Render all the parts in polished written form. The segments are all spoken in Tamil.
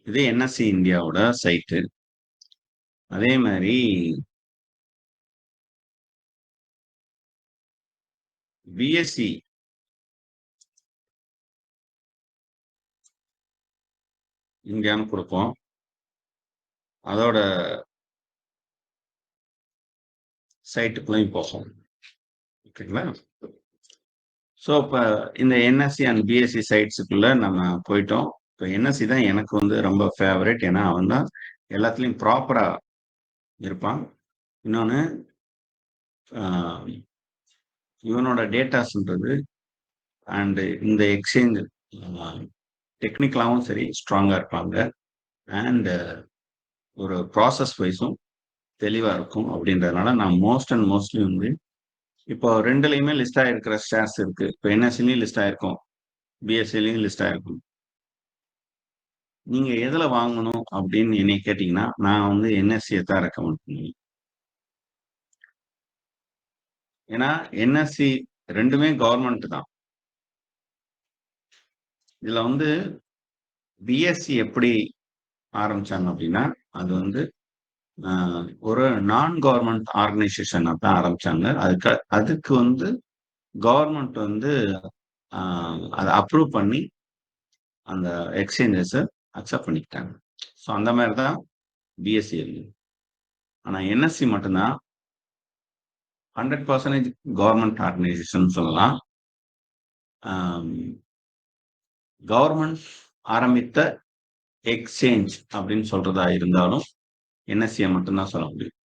இது என்எஸ்சி இந்தியாவோட சைட்டு. அதே மாதிரி பிஎஸ்சி இந்தியான்னு கொடுப்போம். அதோட சைட்டுக்குள்ளேயும் போகும். ஓகேங்களா? ஸோ இப்போ இந்த என்எஸ்சி அண்ட் பிஎஸ்சி சைட்ஸுக்குள்ள நம்ம போயிட்டோம். இப்போ என்எஸ்சி தான் எனக்கு வந்து ரொம்ப ஃபேவரட். ஏன்னா அவன் தான் எல்லாத்துலேயும் ப்ராப்பராக இருப்பான். இன்னொன்று இவனோட டேட்டாஸ்ன்றது அண்டு இந்த எக்ஸ்சேஞ்ச் டெக்னிக்கலாகவும் சரி ஸ்ட்ராங்காக இருப்பாங்க. அண்ட் ஒரு ப்ராசஸ் வைஸும் தெளிவாக இருக்கும். அப்படின்றதுனால நான் மோஸ்ட்லி வந்து இப்போ ரெண்டுலையுமே லிஸ்ட் ஆகிருக்கிற ஷேர்ஸ் இருக்கு. இப்போ என்எஸ்சிலையும் லிஸ்ட் ஆயிருக்கும், பிஎஸ்சிலையும் லிஸ்ட் ஆயிருக்கும். நீங்க எதுல வாங்கணும் அப்படின்னு என்னை கேட்டீங்கன்னா, நான் வந்து என்எஸ்சியை தான் ரெக்கமெண்ட் பண்ணுவேன். ஏன்னா என்எஸ்சி ரெண்டுமே கவர்மெண்ட் தான். இதுல வந்து பிஎஸ்சி எப்படி ஆரம்பிச்சாங்க அப்படின்னா, அது வந்து ஒரு நான் கவர்மெண்ட் ஆர்கனைசேஷன் தான் ஆரம்பிச்சாங்க. அதுக்கு வந்து கவர்மெண்ட் வந்து அதை அப்ரூவ் பண்ணி அந்த எக்ஸ்சேஞ்சஸை அக்செப்ட் பண்ணிக்கிட்டாங்க. ஸோ அந்த மாதிரி தான் பிஎஸ்சி இருந்தது. ஆனால் என்எஸ்சி மட்டும்தான் 100% கவர்மெண்ட் ஆர்கனைசேஷன் சொல்லலாம். கவர்மெண்ட் ஆரம்பித்த எக்ஸ்சேஞ்ச் அப்படின்னு சொல்றதா இருந்தாலும் என்எஸ்சியை மட்டும்தான் சொல்ல முடியும்.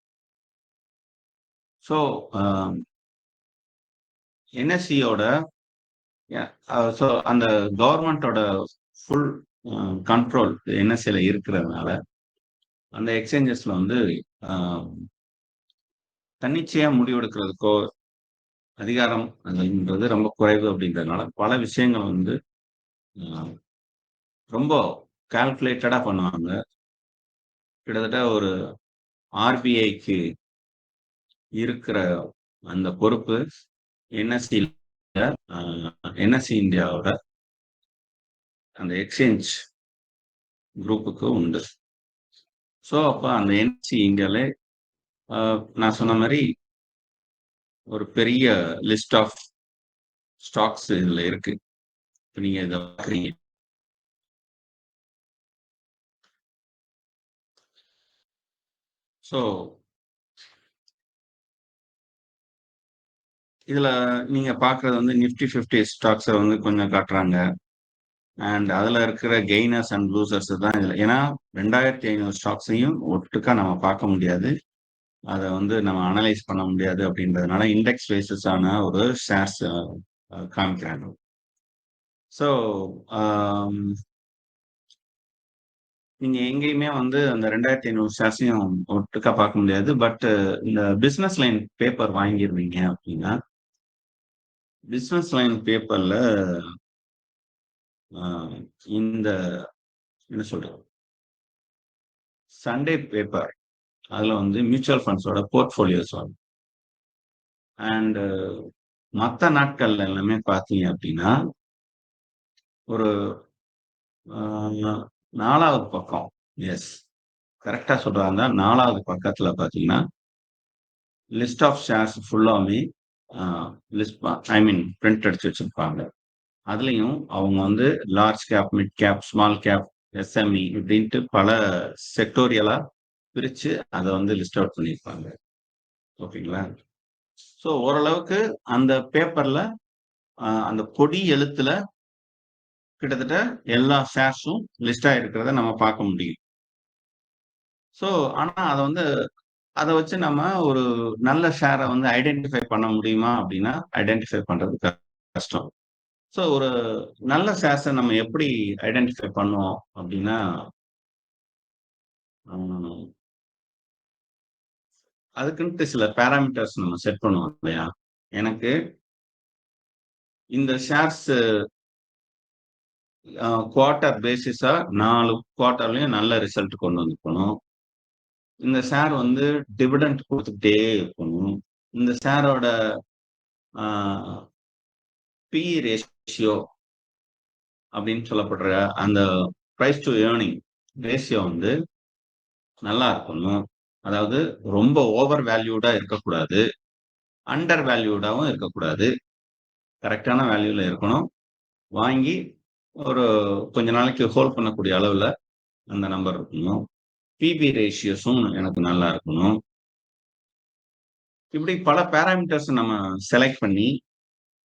ஸோ என்எஸ்சியோட ஸோ அந்த கவர்மெண்டோட ஃபுல் கண்ட்ரோல் என்எஸ்சியில் இருக்கிறதுனால அந்த எக்ஸ்சேஞ்சஸ்ல வந்து தன்னிச்சையா முடிவெடுக்கிறதுக்கோ அதிகாரம் அதுன்றது ரொம்ப குறைவு. அப்படின்றதுனால பல விஷயங்கள் வந்து ரொம்ப கால்குலேட்டடா பண்ணுவாங்க. கிட்டத்தட்ட ஒரு ஆர்பிஐக்கு இருக்கிற அந்த பொறுப்பு என்எஸ்சி இந்தியாவோட அந்த எக்ஸ்சேஞ்ச் குரூப்புக்கு உண்டு. ஸோ அப்போ அந்த என்எஸ்சி இந்தியாவில நான் சொன்ன மாதிரி ஒரு பெரிய லிஸ்ட் ஆஃப் ஸ்டாக்ஸ் இதுல இருக்கு. இப்போ நீங்க இதை பார்க்குறீங்க. ஸோ இதுல நீங்க பாக்குறது வந்து நிஃப்டி 50 ஸ்டாக்ஸை வந்து கொஞ்சம் காட்டுறாங்க. அண்ட் அதுல இருக்கிற கெய்னர்ஸ் அண்ட் லூசர்ஸ் தான் இதுல. ஏன்னா 2500 ஸ்டாக்ஸையும் ஒட்டுக்கா நம்ம பார்க்க முடியாது, அதை வந்து நம்ம அனலைஸ் பண்ண முடியாது. அப்படின்றதுனால இண்டெக்ஸ் பேசிஸான ஒரு ஷேர்ஸ் காமிக்கிறாங்க. ஸோ நீங்க எங்கேயுமே வந்து அந்த 2500 ஷேர்ஸையும் ஒட்டுக்கா பார்க்க முடியாது. பட் இந்த பிசினஸ் லைன் பேப்பர் வாங்கியிருந்தீங்க அப்படின்னா, பிசினஸ் லைன் பேப்பர்ல இந்த என்ன சொல்றது, சண்டே பேப்பர், அதுல வந்து மியூச்சுவல் ஃபண்ட்ஸோட போர்ட்ஃபோலியோஸ் வரும். அண்ட் மற்ற நாட்கள்ல எல்லாமே பார்த்தீங்க அப்படின்னா ஒரு 4வது பக்கம், எஸ் கரெக்டா சொல்றாங்க, 4வது பக்கத்துல பார்த்தீங்கன்னா லிஸ்ட் ஆஃப் ஷேர்ஸ் ஃபுல்லாமே லிஸ்ட் பிரிண்ட் அடிச்சு வச்சிருப்பாங்க. அதுலயும் அவங்க வந்து large cap, mid cap, small gap, SME இப்படின்ட்டு பல செக்டோரியலா பிரிச்சு அதை வந்து லிஸ்ட் அவுட் பண்ணியிருப்பாங்க. ஓகேங்களா? ஸோ ஓரளவுக்கு அந்த பேப்பர்ல அந்த பொடி எழுத்துல கிட்டத்தட்ட எல்லா ஷேர்ஸும் லிஸ்ட் ஆயிருக்கிறத நம்ம பார்க்க முடியும். ஸோ ஆனா அதை வச்சு நம்ம ஒரு நல்ல ஷேரை வந்து ஐடென்டிஃபை பண்ண முடியுமா அப்படின்னா ஐடென்டிஃபை பண்றது கஷ்டம். ஸோ ஒரு நல்ல ஷேர்ஸை நம்ம எப்படி ஐடென்டிஃபை பண்ணுவோம் அப்படின்னா, அதுக்குன்ட்டு சில பேராமீட்டர்ஸ் நம்ம செட் பண்ணுவோம் இல்லையா? எனக்கு இந்த ஷேர்ஸ் குவார்ட்டர் பேசிஸா 4 குவார்ட்டர்லயும் நல்ல ரிசல்ட் கொண்டு வந்துக்கணும். இந்த ஷேர் வந்து டிவிடெண்ட் கொடுத்துக்கிட்டே இருக்கணும். இந்த ஷேரோட பி ரேஷியோ அப்படின்னு சொல்லப்படுற அந்த பிரைஸ் டு ஏர்னிங் ரேஷியோ வந்து நல்லா இருக்கணும். அதாவது ரொம்ப ஓவர் வேல்யூடா இருக்கக்கூடாது. அண்டர் வேல்யூடாவும் இருக்கக்கூடாது. கரெக்ட்டான வேல்யூல இருக்கணும். வாங்கி ஒரு கொஞ்ச நாளைக்கு ஹோல்ட் பண்ணக்கூடிய அளவுல அந்த நம்பர் இருக்கணும். பிபி ரேஷியோஸும் எனக்கு நல்லா இருக்கணும். இப்படி பல பாராமீட்டர்ஸ் நம்ம செலக்ட் பண்ணி,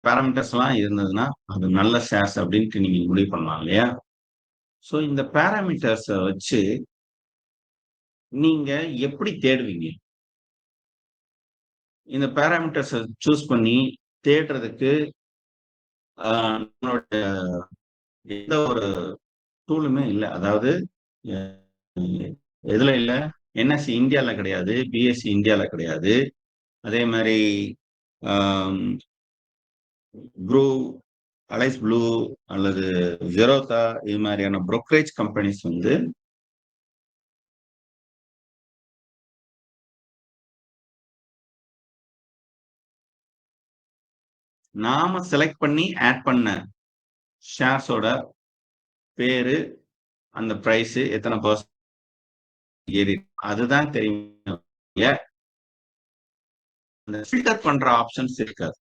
பாராமீட்டர்ஸ்லாம் இருந்ததுன்னா, அது நல்ல ஷேர்ஸ் அப்படின்ட்டு நீங்க முடிவு பண்ணலாம் இல்லையா? ஸோ இந்த பாராமீட்டர்ஸ வச்சு நீங்க எப்படி தேடுவீங்க? இந்த பாராமீட்டர்ஸ சூஸ் பண்ணி தேடுறதுக்கு நம்மளோட எந்த ஒரு டூலுமே இல்ல. அதாவது எ எதுல இல்ல? என்எஸ்சி இந்தியால கிடையாது. பிஎஸ்சி இந்தியால கிடையாது. அதே மாரி ஆம் ப்ரூ, அலைஸ் ப்ளூ அல்லது ஜெரோதா இது மாரியான புரோக்கரேஜ் கம்பெனிஸ் வந்து நாம செலக்ட் பண்ணி ஆட் பண்ண ஷேர்ஸோட பேரு, அந்த பிரைஸ் எத்தன ஏறி அதுதான் தெரியும். இல்லையா? அந்த ஃபில்டர் பண்ற ஆப்ஷன்ஸ் இருக்காது.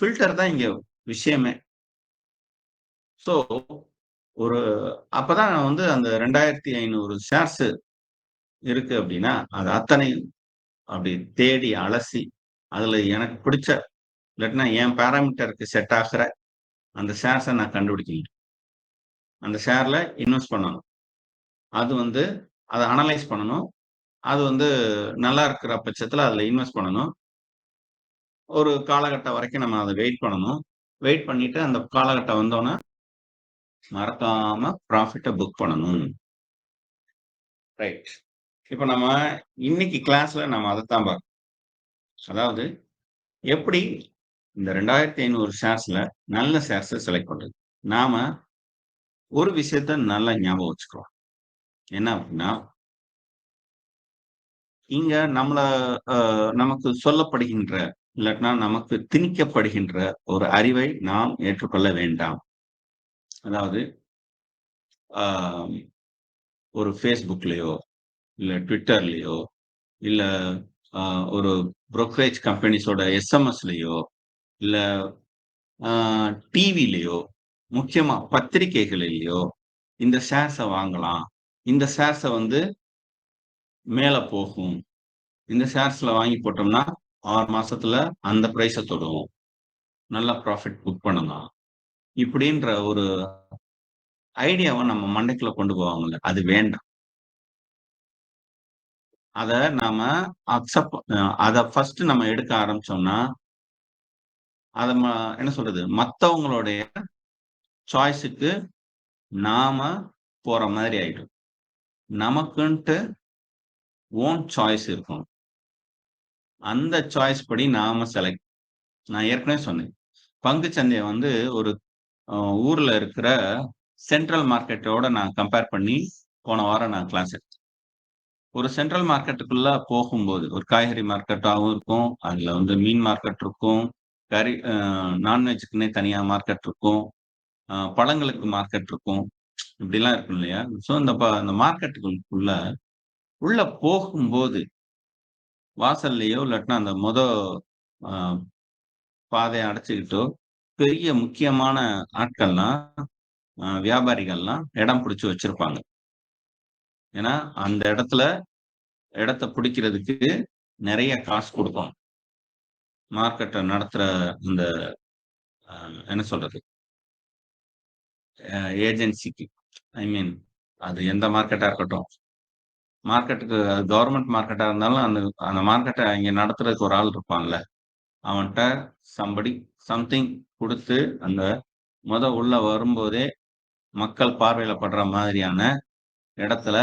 ஃபில்டர் தான் இங்க விஷயமே. ஸோ ஒரு அப்பதான் நான் வந்து அந்த 2500 ஷேர்ஸ் இருக்கு அப்படின்னா, அது அத்தனையும் அப்படி தேடி அலசி, அதுல எனக்கு பிடிச்ச இல்லாட்டினா என் பாராமீட்டருக்கு செட் ஆகுற அந்த ஷேர்ஸ நான் கண்டுபிடிக்கணும். அந்த ஷேர்ல இன்வெஸ்ட் பண்ணணும். அது வந்து அத அனலைஸ் பண்ணணும். அது வந்து நல்லா இருக்கிற பட்சத்துல அதுல இன்வெஸ்ட் பண்ணணும். ஒரு காலகட்டம் வரைக்கும் நம்ம அத வெயிட் பண்ணணும். வெயிட் பண்ணிட்டு அந்த காலகட்டம் வந்தோனே, மறக்காம ப்ராஃபிட்ட புக் பண்ணணும். ரைட். இப்ப நம்ம இன்னைக்கு கிளாஸ்ல நம்ம அதத்தான் பார்க்கிறோம். அதாவது எப்படி இந்த 2500 ஷேர்ஸ்ல நல்ல ஷேர்ஸ செலக்ட் பண்றது. நாம ஒரு விஷயத்த நல்லா ஞாபகம் வச்சுக்கிறோம். என்ன அப்படின்னா, இங்க நம்மள நமக்கு சொல்லப்படுகின்ற, இல்லாட்டினா நமக்கு திணிக்கப்படுகின்ற ஒரு அறிவை நாம் ஏற்றுக்கொள்ள வேண்டாம். அதாவது ஆ ஒரு Facebookலயோ, இல்ல Twitterலயோ, இல்ல அ ஒரு புரோக்கரேஜ் கம்பெனிஸோட எஸ்எம்எஸ்லயோ, இல்ல ஆ டிவிலயோ, முக்கியமா பத்திரிகைகளிலயோ இந்த ஷேர்ஸ வாங்கலாம். இந்த ஷேர்ஸ வந்து மேல போகும். இந்த ஷேர்ஸ்ல வாங்கி போட்டோம்னா, 6 மாசத்துல அந்த பிரைஸ தொடும். நல்ல ப்ராஃபிட் புக் பண்ணலாம். இப்படின்ற ஒரு ஐடியாவ நம்ம மண்டைக்குள்ள கொண்டு போவாங்கல்ல, அது வேண்டாம். அத நாம அக்செப்ட் அத ஃபர்ஸ்ட் நம்ம எடுக்க ஆரம்பிச்சோம்னா, அத என்ன சொல்றது? மத்தவங்களுடைய சாய்ஸ்க்கு நாம போற மாதிரி ஆயிடும். நமக்குன்ட்டு ஓன் சாய்ஸ் இருக்கணும். அந்த சாய்ஸ் படி நாம செலக்ட் நான் ஏற்கனவே சொன்னேன். பங்குச் சந்தைய வந்து ஒரு அ ஊர்ல இருக்கிற சென்ட்ரல் மார்க்கெட்டோட நான் கம்பேர் பண்ணி போன வாரம் நான் கிளாஸ் எடுத்தேன். ஒரு சென்ட்ரல் மார்க்கெட்டுக்குள்ள போகும்போது, ஒரு காய்கறி மார்க்கெட்டாவும் இருக்கும். அதுல வந்து மீன் மார்க்கெட் இருக்கும். கறி நான்வெஜ்க்குன்னே தனியா மார்க்கெட் இருக்கும். பழங்களுக்கு மார்க்கெட் இருக்கும். இப்படிலாம் இருக்கும் இல்லையா? ஸோ அந்த மார்க்கெட்டுகளுக்குள்ள உள்ள போகும்போது, வாசல்லயோ இல்லாட்டினா அந்த அ பாதைய அடைச்சுக்கிட்டோ, பெரிய முக்கியமான ஆட்கள்லாம், வியாபாரிகள்லாம் இடம் பிடிச்சு வச்சிருப்பாங்க. ஏன்னா, அந்த இடத்த பிடிக்கிறதுக்கு நெறைய காசு குடுக்கணும். மார்க்கெட்ட நடத்துற இந்த என்ன சொல்றது? அ ஏஜென்சிக்கு. ஐ மீன் அது எந்த மார்க்கெட்டா இருக்கட்டும். மார்க்கெட்டுக்கு அது கவர்ன்மெண்ட் மார்க்கெட்டா இருந்தாலும், அந்த அந்த மார்க்கெட்ட இங்க நடத்துறதுக்கு ஒரு ஆள் இருப்பான்ல. அவன்ட்ட சம்படி சம்திங் குடுத்து, அந்த உள்ள வரும்போதே மக்கள் பார்வையில படுற மாதிரியான இடத்துல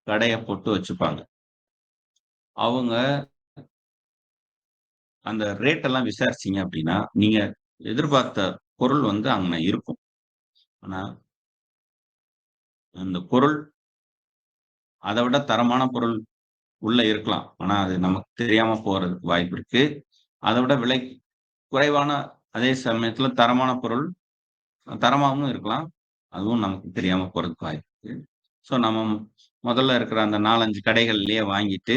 கடைய போட்டு வச்சுப்பாங்க. அவங்க அந்த ரேட் எல்லாம் விசாரிச்சீங்க அப்படின்னா, நீங்க எதிர்பார்த்த பொருள் வந்து அங்கன இருக்கும். ஆனா, அந்த பொருள் அத விட தரமான பொருள் உள்ள இருக்கலாம். ஆனா, அது நமக்கு தெரியாம போறதுக்கு வாய்ப்பு இருக்கு. அத விட விலை குறைவான அதே சமயத்துல தரமான பொருள் தரமாவும் இருக்கலாம். அதுவும் நமக்கு தெரியாம போறதுக்கு வாய்ப்பு இருக்கு. ஸோ நம்ம முதல்ல இருக்கிற அந்த 4, 5 கடைகள்லயே வாங்கிட்டு,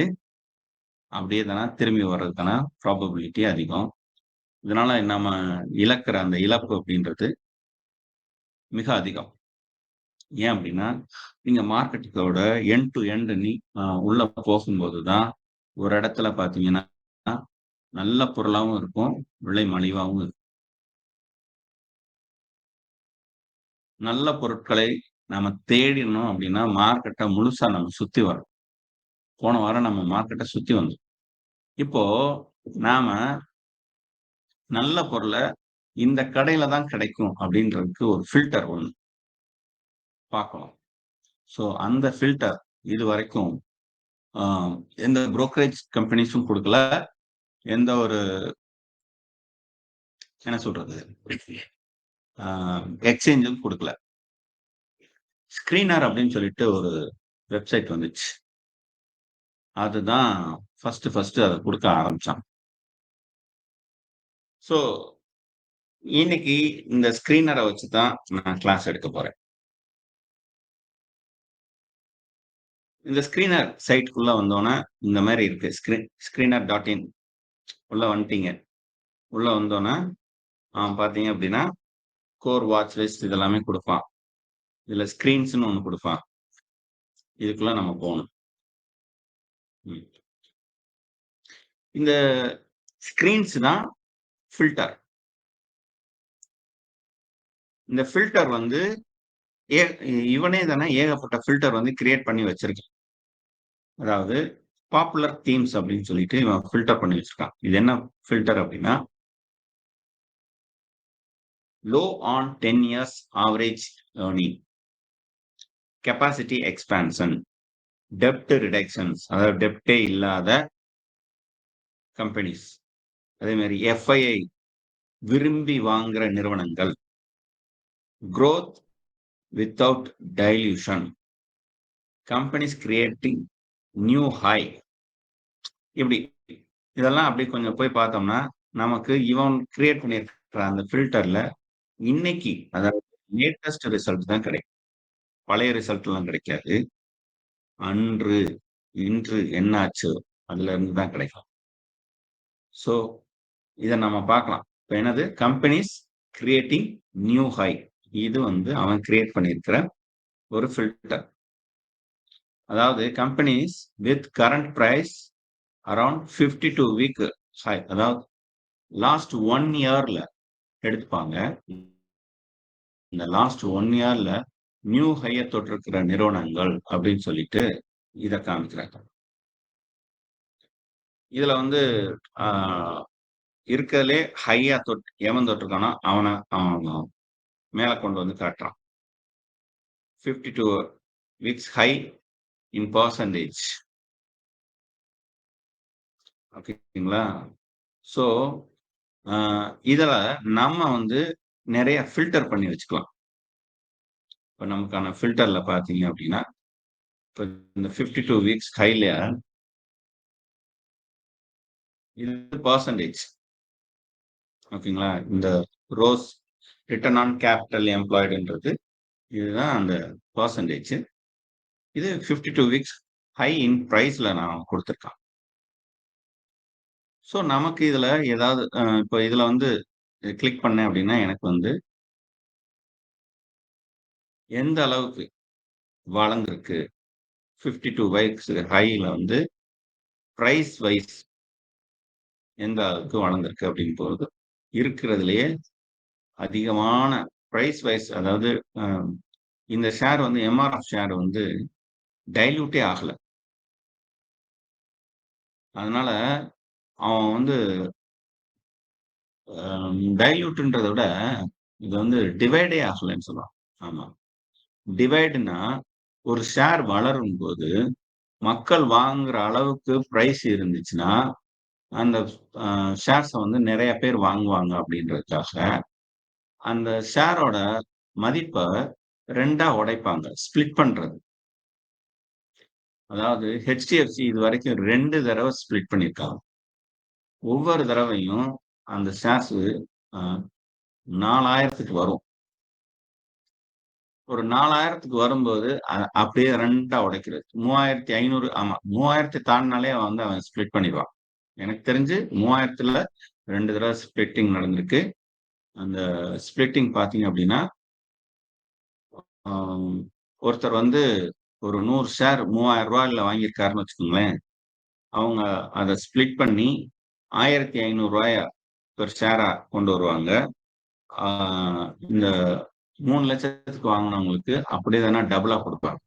அப்படியே தான திரும்பி வர்றதுக்கான ப்ராபபிலிட்டி அதிகம். இதனால நம்ம இழக்கிற அந்த இழப்பு அப்படின்றது மிக அதிகம். ஏன் அப்படின்னா, நீங்க மார்க்கெட்டுக்கோட எண்ட் டு எண்ட் உள்ள போகும்போது தான், ஒரு இடத்துல பார்த்தீங்கன்னா, நல்ல பொருளாவும் இருக்கும், விலை மலிவாவும் இருக்கும். நல்ல பொருட்களை நாம தேடினோம் அப்படின்னா, மார்க்கெட்ட முழுசா நம்ம சுத்தி வரணும். போன வாரம் நம்ம மார்க்கெட்ட சுத்தி வந்தோம். இப்போ நாம நல்ல பொருள இந்த கடையில தான் கிடைக்கும் அப்படின்றதுக்கு ஒரு ஃபில்டர் ஒண்ணு பார்க்கணும். ஸோ அந்த ஃபில்டர் இதுவரைக்கும் அ எந்த புரோக்கரேஜ் கம்பெனிஸும் குடுக்கல. எந்த ஒரு என்ன சொல்றது? அ எக்ஸ்சேஞ்சும் குடுக்கல. ஸ்கிரீனர் அப்படின்னு சொல்லிட்டு ஒரு வெப்சைட் வந்துச்சு. அதுதான் ஃபர்ஸ்ட்டு அத குடுக்க ஆரம்பிச்சான். ஸோ இன்னைக்கு இந்த ஸ்கிரீனர வச்சு தான் நான் கிளாஸ் எடுக்க போறேன். இந்த ஸ்கிரீனர் சைட்க்குள்ள வந்தோனே, இந்த மாரி இருக்கு. screener.in உள்ள வந்துட்டீங்க. உள்ள வந்தோனே, பார்த்தீங்க அப்படின்னா, கோர் வாட்ச் லிஸ்ட் இதெல்லாமே குடுப்பான். இதுல ஸ்கிரீன்ஸ்ன்னு ஒண்ணு குடுப்பான். இதுக்குள்ள நம்ம போணும். ம். இந்த ஸ்கிரீன்ஸ் தான் ஃபில்டர். இந்த ஃபில்டர் வந்து ஏ இவனே தானே ஏகப்பட்ட ஃபில்டர் வந்து கிரியேட் பண்ணி வச்சிருக்கான். அதாவது பாப்புலர் தீம்ஸ் அப்படின்னு சொல்லிட்டு இவன் ஃபில்டர் பண்ணி வச்சிருக்கான். இது என்ன ஃபில்டர் அப்படின்னா, low on 10 years average earning, capacity expansion, dept reductions அதாவது டெப்ட்டே இல்லாத கம்பெனிஸ். அதே மாதிரி எஃப்ஐஐ விரும்பி வாங்குற நிறுவனங்கள், growth without dilution, companies creating new high. இப்படி இதெல்லாம் அப்படி கொஞ்சம் போய் பார்த்தோம்னா, நமக்கு இவன் கிரியேட் பண்ணியிருக்கிற அந்த ஃபில்டர்ல இன்னைக்கு அதாவது லேட்டஸ்ட் ரிசல்ட் தான் கிடைக்கும். பழைய ரிசல்ட் எல்லாம் கிடைக்காது. அன்று, இன்று என்ன ஆச்சு அதுல இருந்து தான் கிடைக்கும். ஸோ இத நம்ம பார்க்கலாம். இப்ப என்னது? Companies creating new high. இது வந்து அவன் கிரியேட் பண்ணியிருக்கிற ஒரு ஃபில்டர். அதாவது companies with current price around 52 week high, அதாவது லாஸ்ட் 1 இயர்ல எடுத்துப்பாங்க. இந்த லாஸ்ட் 1 இயர்ல நியூ ஹைய தொட்டிருக்கிற நிறுவனங்கள் அப்படின்னு சொல்லிட்டு இத காமிக்கிறாங்க. இதுல வந்து இருக்கிறதுலே ஹையா எவன் தொட்டிருக்கானோ அவன் மேல கொண்டு வந்து காட்டுறான். 52 வீக்ஸ் ஹை இன் பெர்சன்டேஜ். ஓகேங்களா? ஸோ இதுல நம்ம வந்து நிறைய ஃபில்டர் பண்ணி வச்சுக்கலாம். இப்ப நமக்கான ஃபில்டர்ல பார்த்தீங்க அப்படின்னா, இப்ப இந்த 52 வீக்ஸ் ஹைல இது பெர்சன்டேஜ். ஓகேங்களா? இந்த ரோஸ் ரிட்டர்ன் ஆன் கேபிட்டல் எம்ப்ளாய்டுன்றது இதுதான் அந்த பெர்சன்டேஜ். இது 52 வீக்ஸ் ஹை இன் பிரைஸ்ல நான் குடுத்துருக்கான். ஸோ நமக்கு இதுல ஏதாவது இப்ப இதுல வந்து கிளிக் பண்ணேன் அப்படின்னா, எனக்கு வந்து எந்த அளவுக்கு வளர்ந்திருக்கு 52 வீக்ஸ் ஹைல வந்து பிரைஸ் வைஸ் எந்த அளவுக்கு வளர்ந்திருக்கு அப்படின்னு போது, இருக்கிறதுலயே அதிகமான பிரைஸ் வைஸ் அதாவது இந்த ஷேர் வந்து எம்ஆர்எஃப் ஷேர் வந்து டைல்யூட்டே ஆகல. அதனால அவன் வந்து டைல்யூட்ன்றத விட இது வந்து டிவைடே ஆகலன்னு சொல்லுவான். ஆமா. டிவைடுன்னா ஒரு ஷேர் வளரும்போது மக்கள் வாங்குற அளவுக்கு பிரைஸ் இருந்துச்சுன்னா, அந்த ஷேர்ஸ வந்து நெறைய பேர் வாங்குவாங்க அப்படின்றதுக்காக, அந்த ஷேரோட மதிப்ப 2ஆ உடைப்பாங்க. ஸ்ப்ளிட் பண்றது. அதாவது HDFC இதுவரைக்கும் 2 தடவ ஸ்ப்ளிட் பண்ணியிருக்காங்க. ஒவ்வொரு தடவையும் அந்த ஷேர்ஸ் அ 4000க்கு வரும். ஒரு 4000க்கு வரும்போது அப்படியே 2ஆ உடைக்கிறது. 3500 ஆமா. 3000 தாண்டுனாலே அவன் ஸ்ப்ளிட் பண்ணிருவான். எனக்கு தெரிஞ்சு 3000த்துல 2 தடவ ஸ்ப்ளிட்டிங் நடந்திருக்கு. அந்த ஸ்ப்ளிட்டிங் பார்த்தீங்க அப்படின்னா, ஆம் ஒருத்தர் ஒரு 100 ஷேர் ரூ. 3000ல வாங்கியிருக்காருன்னு வச்சுக்கோங்களேன். அவங்க அத ஸ்ப்ளிட் பண்ணி ரூ. 1500 பெர் ஷேரா கொண்டு வருவாங்க. ஆ இந்த 3,00,000க்கு வாங்குனவங்களுக்கு அப்படியே தான டபுளா குடுப்பாங்க.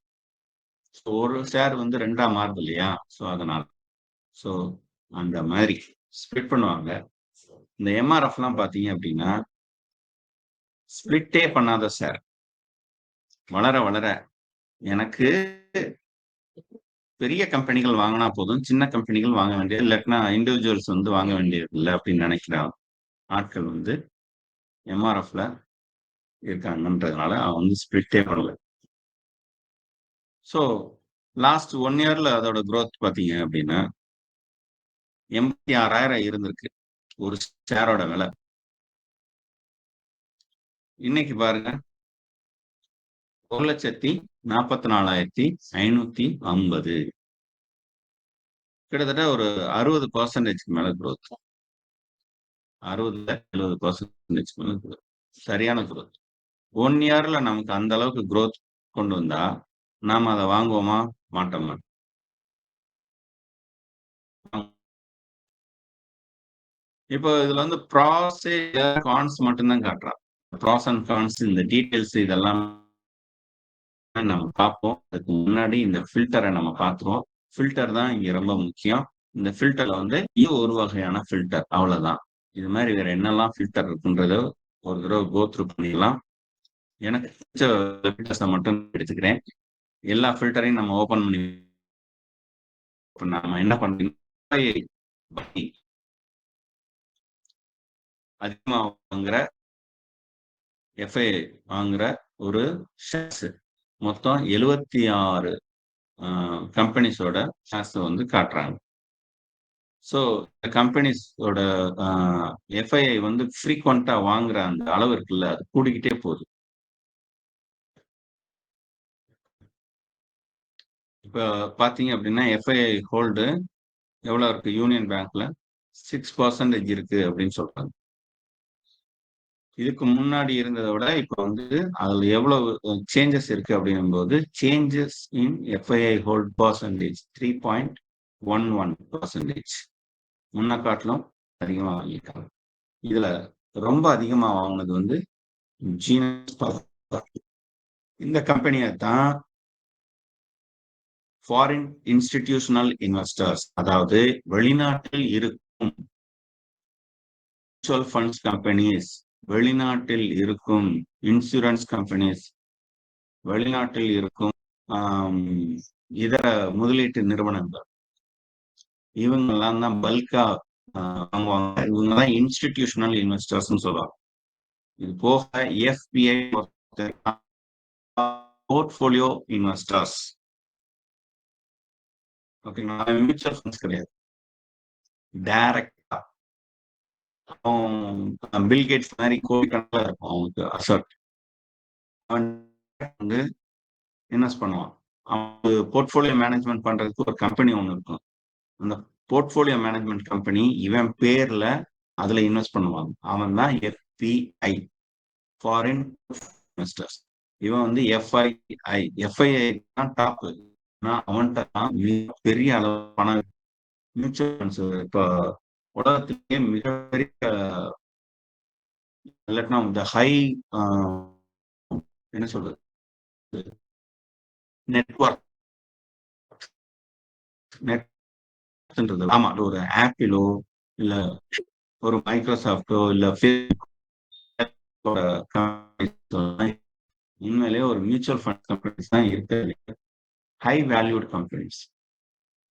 ஸோ ஒரு ஷேர் 2ஆ மாறுது இல்லையா? ஸோ அதனால. ஸோ அந்த மாரி ஸ்ப்ளிட் பண்ணுவாங்க. இந்த எம்ஆர்எஃப்லாம் பார்த்தீங்க அப்படின்னா, ஸ்ப்ளிட்டே பண்ணாத ஷேர். வளர, வளர எனக்கு பெரிய கம்பெனிகள் வாங்குனா போதும். சின்ன கம்பெனிகள் வாங்க வேண்டியது இல்லாட்டினா இண்டிவிஜுவல்ஸ் வாங்க வேண்டியதில்ல அப்படின்னு நெனைக்கிற ஆட்கள் எம்ஆர்எஃப்ல இருக்காங்கன்றதுனால அவன் ஸ்ப்ளிட்டே பண்ணல. ஸோ லாஸ்ட் 1 இயர்ல அதோட குரோத் பார்த்தீங்க அப்படின்னா, 86,000 இருந்திருக்கு. ஒரு ஷேரோட விலை. இன்னைக்கு பாருங்க 1,44,550 கிட்டத்தட்ட ஒரு 60% மேல குரோத். 60 70% மேல குரோத். சரியான குரோத். 1 இயர்ல நமக்கு அந்த அளவுக்கு குரோத் கொண்டு வந்தா, நாம அத வாங்குவோமா? மாட்டோமா? இப்போ இதுல ப்ராஸே கான்ஸ் மட்டும் தான் காட்டுறான். ப்ராஸ் அண்ட் கான்ஸ் இந்த டீட்டெயில்ஸ் இதெல்லாம் நம்ம பார்ப்போம். அதுக்கு முன்னாடி இந்த ஃபில்டர நம்ம பார்த்துருவோம். ஃபில்டர் தான் இங்க ரொம்ப முக்கியம். இந்த ஃபில்டர்ல இது ஒரு வகையான ஃபில்டர். அவ்வளவுதான். இது மாரி வேற என்னெல்லாம் ஃபில்டர் இருக்குன்றத ஒரு தடவ கோ த்ரூ பண்ணிடலாம். எனக்கு பிடிச்ச ஃபில்டர்ஸ மட்டும் எடுத்துக்கிறேன். எல்லா ஃபில்டரையும் நம்ம ஓப்பன் பண்ணி இப்ப நாம என்ன பண்றோம் அதிகமா வாங்குற எஃப்ஐஐ வாங்குற ஒரு ஷேர்ஸ் மொத்தம் 76 கம்பெனிஸோட ஷேர்ஸ் காட்டுறாங்க. ஸோ இந்த கம்பெனிஸோட எஃப்ஐஐ ஃப்ரீக்வெண்டா வாங்குற அந்த அளவு இருக்குல்ல, அது கூடிக்கிட்டே போகுது. இப்ப பார்த்தீங்க அப்படின்னா, எஃப்ஐஐ ஹோல்டு எவ்வளோ இருக்கு யூனியன் பேங்க்ல? 6% இருக்கு அப்படின்னு சொல்றாங்க. இதுக்கு முன்னாடி இருந்தத விட இப்ப அதுல எவ்வளவு சேஞ்சஸ் இருக்கு அப்படிங்கும்போது, changes in FII hold percentage 3.11%. முன்ன காட்டிலும் அதிகமா வாங்கியிருக்காங்க. இதுல ரொம்ப அதிகமா வாங்குனது ஜீனஸ் பவர். இந்த கம்பெனிய தான் ஃபாரின் இன்ஸ்டிடியூஷனல் இன்வெஸ்டர்ஸ், அதாவது வெளிநாட்டில் இருக்கும் மியூச்சுவல் ஃபண்ட்ஸ் கம்பெனிஸ், வெளிநாட்டில் இருக்கும் இன்சூரன்ஸ் கம்பெனிஸ், வெளிநாட்டில் இருக்கும் இதர முதலீட்டு நிறுவனங்கள், இவங்கெல்லாம் தான் பல்கா வாங்குவாங்க. இவங்க தான் இன்ஸ்டிடியூஷனல் இன்வெஸ்டர்ஸ்னு சொல்லுவாங்க. இது போக எஃபிஐ போர்ட்ஃபோலியோ இன்வெஸ்டர்ஸ். ஓகேங்களா? மியூச்சுவல் ஃபண்ட்ஸ் கிடையாது. டைரக்டா பில் கேட்ஸ் மாதிரி கோடிக்கணக்கில் இருக்கும் அவங்களுக்கு அசட். அவன் இன்வெஸ்ட் பண்ணுவான். அவனுக்கு போர்ட்ஃபோலியோ மேனேஜ்மெண்ட் பண்றதுக்கு ஒரு கம்பெனி ஒன்று இருக்கும். அந்த போர்ட்ஃபோலியோ மேனேஜ்மெண்ட் கம்பெனி இவன் பேர்ல அதுல இன்வெஸ்ட் பண்ணுவாங்க. அவன் தான் எஃபிஐ, ஃபாரின் இன்வெஸ்டர்ஸ். இவன் எஃப்ஐஐ. எஃப்ஐஐ தான் டாப். அவன்கிட்ட தான் பெரிய அளவு பணம். மியூச்சுவல் ஃபண்ட்ஸ் இப்ப உலகத்திலேயே மிகப்பெரிய இல்லாட்டினா இந்த ஹை என்ன சொல்றது நெட்வொர்க் நெட்ன்றது ஆமா ஒரு ஆப்பிளோ இல்ல ஒரு மைக்ரோசாஃப்டோ இல்ல உண்மையிலேயே ஒரு மியூச்சுவல் ஃபண்ட் கம்பெனிஸ் தான் இருக்கிறது ஹை வேல்யூட் கம்பெனிஸ்.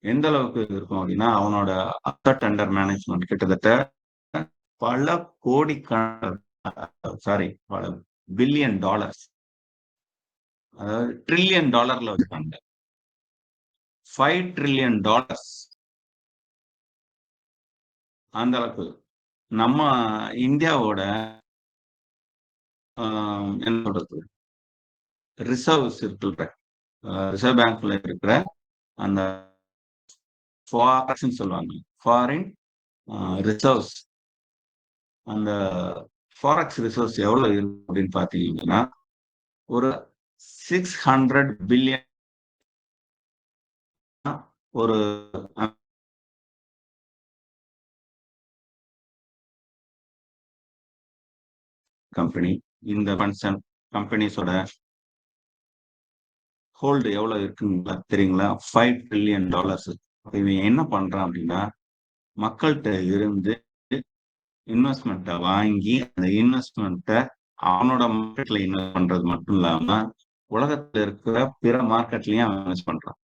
எந்த அளவுக்கு இருக்கும் அப்படின்னா அவனோட அசட் அண்டர் மேனேஜ்மெண்ட் கிட்டத்தட்ட பல கோடி பல பில்லியன் டாலர்ஸ், அதாவது ட்ரில்லியன் டாலர்ல வச்சிருக்காங்க. 5 ட்ரில்லியன் டாலர்ஸ். அந்த அளவுக்கு நம்ம இந்தியாவோட என்ன சொல்றது ரிசர்வ்ஸ் இருக்குல்ல, ரிசர்வ் பேங்க்ல இருக்கிற அந்த ஃபாரக்ஸ்ன்னு சொல்லுவாங்க. Foreign reserves. அந்த ஃபாரக்ஸ் ரிசர்வ்ஸ் எவ்வளவு இருக்கு அப்படின்னு பாத்தீங்கன்னா, ஒரு 600 பில்லியன் ஒரு கம்பெனி. இந்த கன்சர்ன் கம்பெனிஸோட ஹோல்டு எவ்வளவு இருக்குன்னு தெரியுங்களா? $5 trillion. இவன் என்ன பண்றான் அப்படின்னா, மக்கள்கிட்ட இருந்து இன்வெஸ்ட்மெண்ட்டை வாங்கி அந்த இன்வெஸ்ட்மெண்ட்டை அவனோட மார்க்கெட்ல இன்வெஸ்ட் பண்றது மட்டும் இல்லாம உலகத்துல இருக்கிற பிற மார்க்கெட்லயும் அவன் இன்வெஸ்ட் பண்றான்.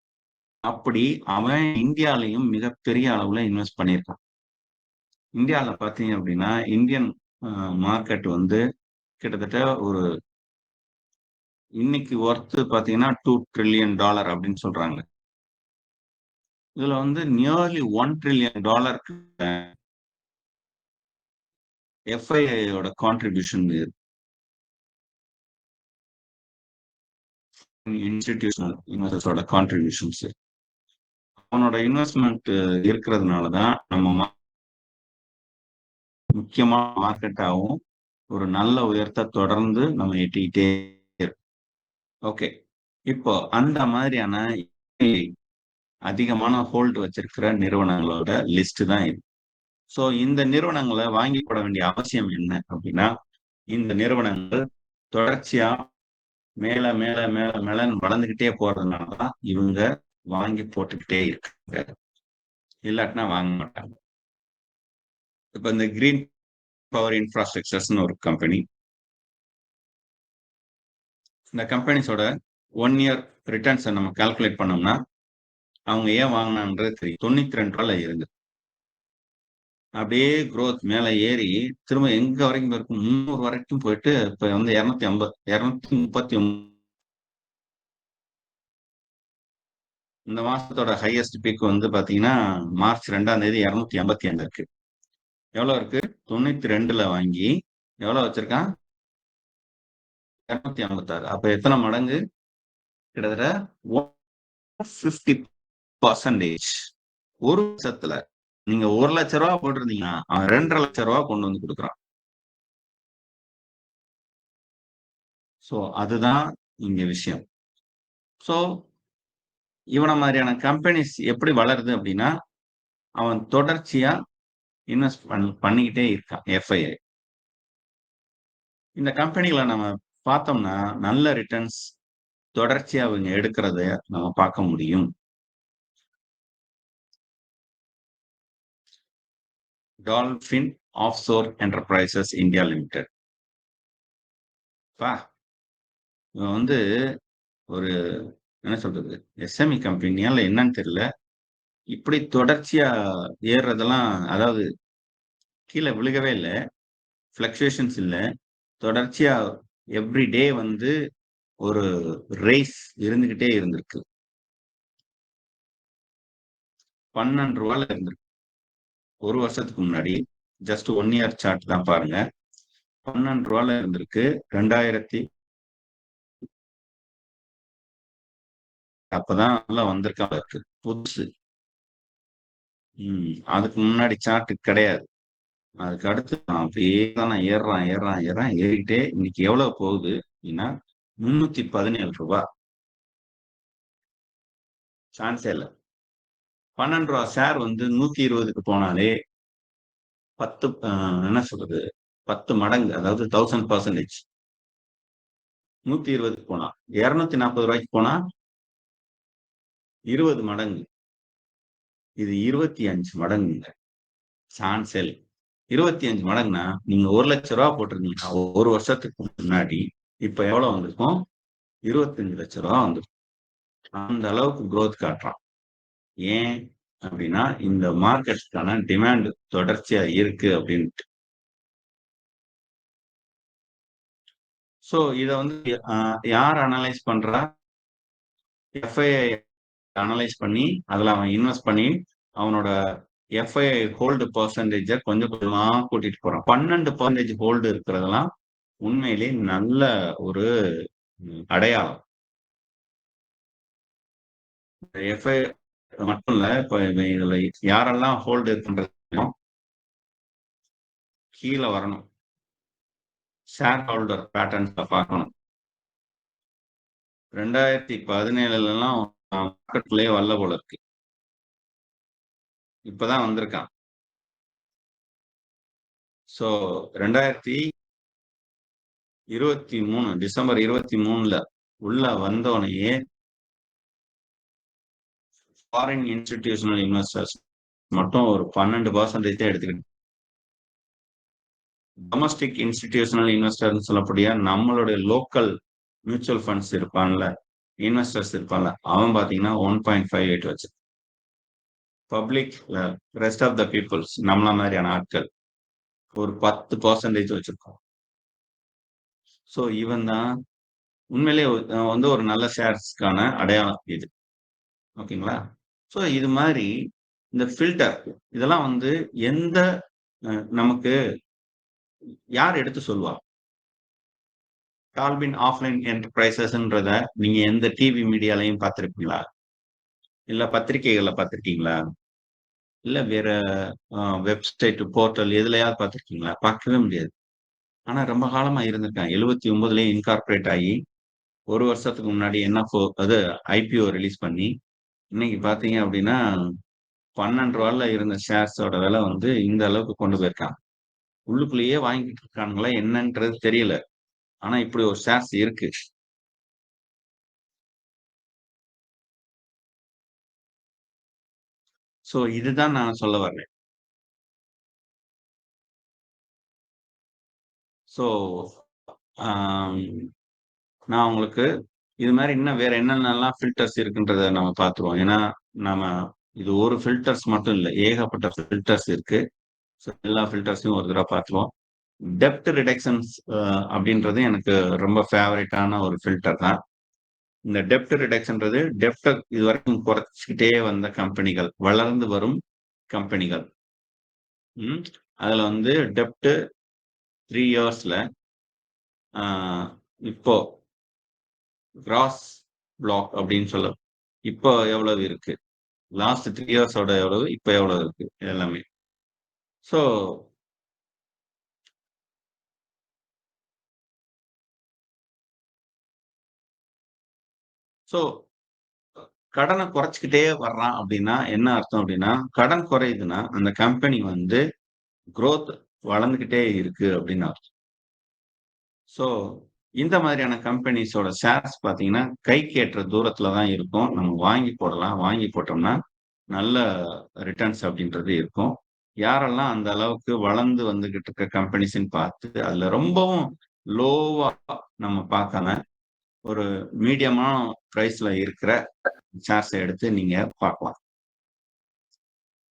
அப்படி அவன் இந்தியாலையும் மிகப்பெரிய அளவுல இன்வெஸ்ட் பண்ணியிருக்கான். இந்தியால பாத்தீங்க அப்படின்னா இந்தியன் மார்க்கெட் வந்து கிட்டத்தட்ட ஒரு இன்னைக்கு ஒர்த்து பாத்தீங்கன்னா $2 trillion அப்படின்னு சொல்றாங்க. இதுல வந்து நியர்லி $1 trillion எஃப்ஐஐயோட கான்ட்ரிபியூஷன் இன்ஸ்டிடியூஷனல் இன்வெஸ்டர்ஸோட கான்ட்ரிபியூஷன்ஸ். அவனோட இன்வெஸ்ட்மெண்ட் இருக்கிறதுனாலதான் நம்ம முக்கியமான மார்க்கெட்டாகவும் ஒரு நல்ல உயரத்தை தொடர்ந்து நம்ம எட்டிக்கிட்டே இருக்கோம். ஓகே, இப்போ அந்த மாதிரியான அதிகமான ஹோல்டு வச்சிருக்கிற நிறுவனங்களோட லிஸ்ட் தான் இது. ஸோ இந்த நிறுவனங்களை வாங்கி போட வேண்டிய அவசியம் என்ன அப்படின்னா, இந்த நிறுவனங்கள் தொடர்ச்சியா மேல மேல மேல மேலன்னு வளர்ந்துகிட்டே போறதுனாலதான் இவங்க வாங்கி போட்டுக்கிட்டே இருக்காங்க. இல்லாட்டினா வாங்க மாட்டாங்க. இப்ப இந்த கிரீன் பவர் இன்ஃப்ராஸ்ட்ரக்சர்ஸ்னு ஒரு கம்பெனி. இந்த கம்பெனிஸோட 1 year ரிட்டர்ன்ஸை நம்ம கால்குலேட் பண்ணோம்னா அவங்க ஏன் வாங்கினான்றது தெரியும். $92 இருந்து அப்படியே growth மேல ஏறி திரும்ப எங்க வரைக்கும் போயிருக்கும்? 300 வரைக்கும் போயிட்டு இப்ப வந்து 239 இந்த மாசத்தோட ஹையஸ்ட் பீக் வந்து பாத்தீங்கன்னா மார்ச் 2ஆம் தேதி 285 இருக்கு. எவ்வளவு இருக்கு? 92ல வாங்கி எவ்வளவு வச்சிருக்கான்? 256. அப்ப எத்தனை மடங்கு? கிட்டத்தட்ட 150%. ஒரு வருஷத்துல நீங்க 1 லட்சம் ரூபாய் போட்டிருந்தீங்கன்னா அவன் 2.5 லட்சம் ரூபாய் கொண்டு வந்து கொடுக்குறான். சோ அதுதான் இங்க விஷயம். சோ இவன மாதிரியான கம்பெனிஸ் எப்படி வளருது அப்படின்னா, அவன் தொடர்ச்சியா இன்வெஸ்ட் பண்ணிக்கிட்டே இருக்கான் எஃப்ஐஐ. இந்த கம்பெனிகளை நம்ம பார்த்தோம்னா நல்ல ரிட்டர்ன்ஸ் தொடர்ச்சியா அவங்க எடுக்கிறத நம்ம பார்க்க முடியும். Dolphin offshore enterprises India limited. இவன் வந்து ஒரு என்ன சொல்றது, எஸ்எம்இ கம்பெனியால என்னன்னு தெரியல, இப்படி தொடர்ச்சியா ஏறுறதெல்லாம், அதாவது கீழே விழுகவே இல்லை, பிளக்சுவேஷன்ஸ் இல்லை, தொடர்ச்சியா எவ்ரி டே வந்து ஒரு ரேஸ் இருந்துகிட்டே இருந்திருக்கு. 12 ரூபால இருந்திருக்கு ஒரு வருஷத்துக்கு முன்னாடி. ஜஸ்ட் 1 year சார்ட் தான் பாருங்க. 12 ரூபால இருந்திருக்கு. 2000 அப்பதான் நல்லா வந்திருக்காங்க இருக்கு புதுசு. அதுக்கு முன்னாடி சார்ட் கிடையாது. அதுக்கு அடுத்து அப்படியே தான் ஏறான் ஏறிக்கிட்டே இன்னைக்கு எவ்வளவு போகுது அப்படின்னா 317 ரூபாய். சான்ஸே இல்லை. 12 ரூபா ஷேர் வந்து 120க்கு போனாலே 10 என்ன சொல்றது 10 மடங்கு, அதாவது 1000%. 120க்கு போனா 240 ரூபாய்க்கு போனா 20 மடங்கு. இது 25 மடங்குங்க. சான்ஸே இல்லை. 25 மடங்குனா நீங்க 1 லட்சம் ரூபாய் போட்டிருந்தீங்கன்னா ஒரு வருஷத்துக்கு முன்னாடி இப்ப எவ்வளவு வந்திருக்கும்? 25 லட்சம் ரூபாய் வந்திருக்கும். அந்த அளவுக்கு growth காட்டுறான். ஏன் அப்படின்னா இந்த மார்க்கெட்டுக்கான டிமாண்ட் தொடர்ச்சியா இருக்கு அப்படின்ட்டு. சோ இத வந்து யார் அனலைஸ் பண்றா? எஃப்ஐஐ அனலைஸ் பண்ணி அதுல அவன் இன்வெஸ்ட் பண்ணி அவனோட எஃப்ஐஐ ஹோல்டு பெர்சன்டேஜ கொஞ்சம் கொஞ்சமா கூட்டிட்டு போறான். 12% ஹோல்டு இருக்கிறதெல்லாம் உண்மையிலேயே நல்ல ஒரு அடையாளம். எஃப்ஐ மட்டும் இல்ல. இப்ப இதுல யாரெல்லாம் ஹோல்டு இருக்குன்றதையும் கீழ வரணும். ஷேர் ஹோல்டர் பேட்டர்ன்ஸ்ல பார்க்கணும். 2017லலாம் மார்க்கெட்குள்ளயே வரல போல இருக்கு. இப்பதான் வந்திருக்கான். ஸோ 2023 டிசம்பர் 23ல உள்ள வந்தோனயே ஃபாரின் இன்ஸ்டிடியூஷனல் இன்வெஸ்டர்ஸ் மட்டும் ஒரு 12% தான் எடுத்துக்கிட்டு டொமஸ்டிக் இன்ஸ்டிடியூஷனல் இன்வெஸ்டர்னு சொல்லக்கூடிய நம்மளுடைய லோக்கல் மியூச்சுவல் ஃபண்ட்ஸ் இருப்பான்ல, இன்வெஸ்டர்ஸ் இருப்பான்ல, அவன் பார்த்தீங்கன்னா 1.58 வச்சு. Public rest of the peoples நம்மள மாதிரியான ஆட்கள் ஒரு 10% வச்சிருக்கோம். ஸோ இவன் தான் உண்மையிலேயே வந்து ஒரு நல்ல ஷேர்ஸ்க்கான அடையாளம் இது. ஓகேங்களா? ஸோ இது மாதிரி இந்த ஃபில்டர் இதெல்லாம் வந்து எந்த நமக்கு யார் எடுத்து சொல்வா? டால்பின் ஆஃப்லைன் என்டர்பிரைசஸ்ன்றத நீங்க எந்த டிவி மீடியாலயும் பார்த்திருக்கீங்களா? இல்ல பத்திரிகைகள்ல பார்த்திருக்கீங்களா? இல்ல வேற வெப்சைட், போர்ட்டல் எதுலயாவது பார்த்திருக்கீங்களா? பார்க்கவே முடியாது. ஆனா ரொம்ப காலமா இருந்திருக்கான். 79லயே இன்கார்ப்பரேட் ஆகி 1 வருஷத்துக்கு முன்னாடி என்எஃப்ஓ அது ஐபிஓ ரிலீஸ் பண்ணி, இன்னைக்கு பார்த்தீங்க அப்படின்னா, ரூ. 12ல இருந்த ஷேர்ஸோட விலை வந்து இந்த அளவுக்கு கொண்டு போயிருக்கான். உள்ளுக்குள்ளேயே வாங்கிட்டு இருக்கானுங்களா என்னன்றது தெரியல. ஆனா இப்படி ஒரு ஷேர்ஸ் இருக்கு. ஸோ இதுதான் நான் சொல்ல வர்றேன். ஸோ ஆம், நான் உங்களுக்கு இது மாரி இன்னும் வேற என்னென்னலாம் ஃபில்டர்ஸ் இருக்குன்றத நம்ம பார்த்துருவோம். ஏன்னா, நாம இது ஒரு ஃபில்டர்ஸ் மட்டும் இல்ல. ஏகப்பட்ட ஃபில்டர்ஸ் இருக்கு. ஸோ எல்லா ஃபில்டர்ஸையும் ஒரு தடவ பார்த்துருவோம். டெப்ட் ரிடக்ஷன்ஸ் அப்படின்றது எனக்கு ரொம்ப ஃபேவரைட்டான ஒரு ஃபில்டர் தான். இந்த டெப்ட் ரிடக்ஷன்றது டெப்ட்ட இதுவரைக்கும் குறைச்சுக்கிட்டே வந்த கம்பெனிகள், வளர்ந்து வரும் கம்பெனிகள். ம். அதுல வந்து டெப்ட் 3 இயர்ஸ்ல ஆ இப்போ கிராஸ் ப்ளாக் அப்படின்னு இப்போ எவ்வளவு இருக்கு? லாஸ்ட் 3 இயர்ஸோட எவ்வளவு? இப்ப எவ்வளவு இருக்கு? எல்லாமே. ஸோ ஸோ கடன குறைச்சுக்கிட்டே வர்றான் அப்படின்னா, என்ன அர்த்தம் அப்படின்னா, கடன் குறையுதுன்னா, அந்த கம்பெனி வந்து குரோத் வளர்ந்துகிட்டே இருக்கு அப்படின்னு அர்த்தம். ஸோ இந்த மாதிரியான கம்பெனிஸோட ஷேர்ஸ் பார்த்தீங்கன்னா, கைக்கு எட்டுற தூரத்துல தான் இருக்கும். நம்ம வாங்கி போடலாம். வாங்கி போட்டோம்னா, நல்ல ரிட்டர்ன்ஸ் அப்படின்றது இருக்கும். யாரெல்லாம் அந்த அளவுக்கு வளர்ந்து வந்துகிட்டு இருக்க கம்பெனிஸ்ன்னு பார்த்து, அதுல ரொம்பவும் லோவா நம்ம பார்க்காம, ஒரு மீடியமான பிரைஸ்ல இருக்கிற ஷேர்ஸ எடுத்து நீங்க பார்க்கலாம்.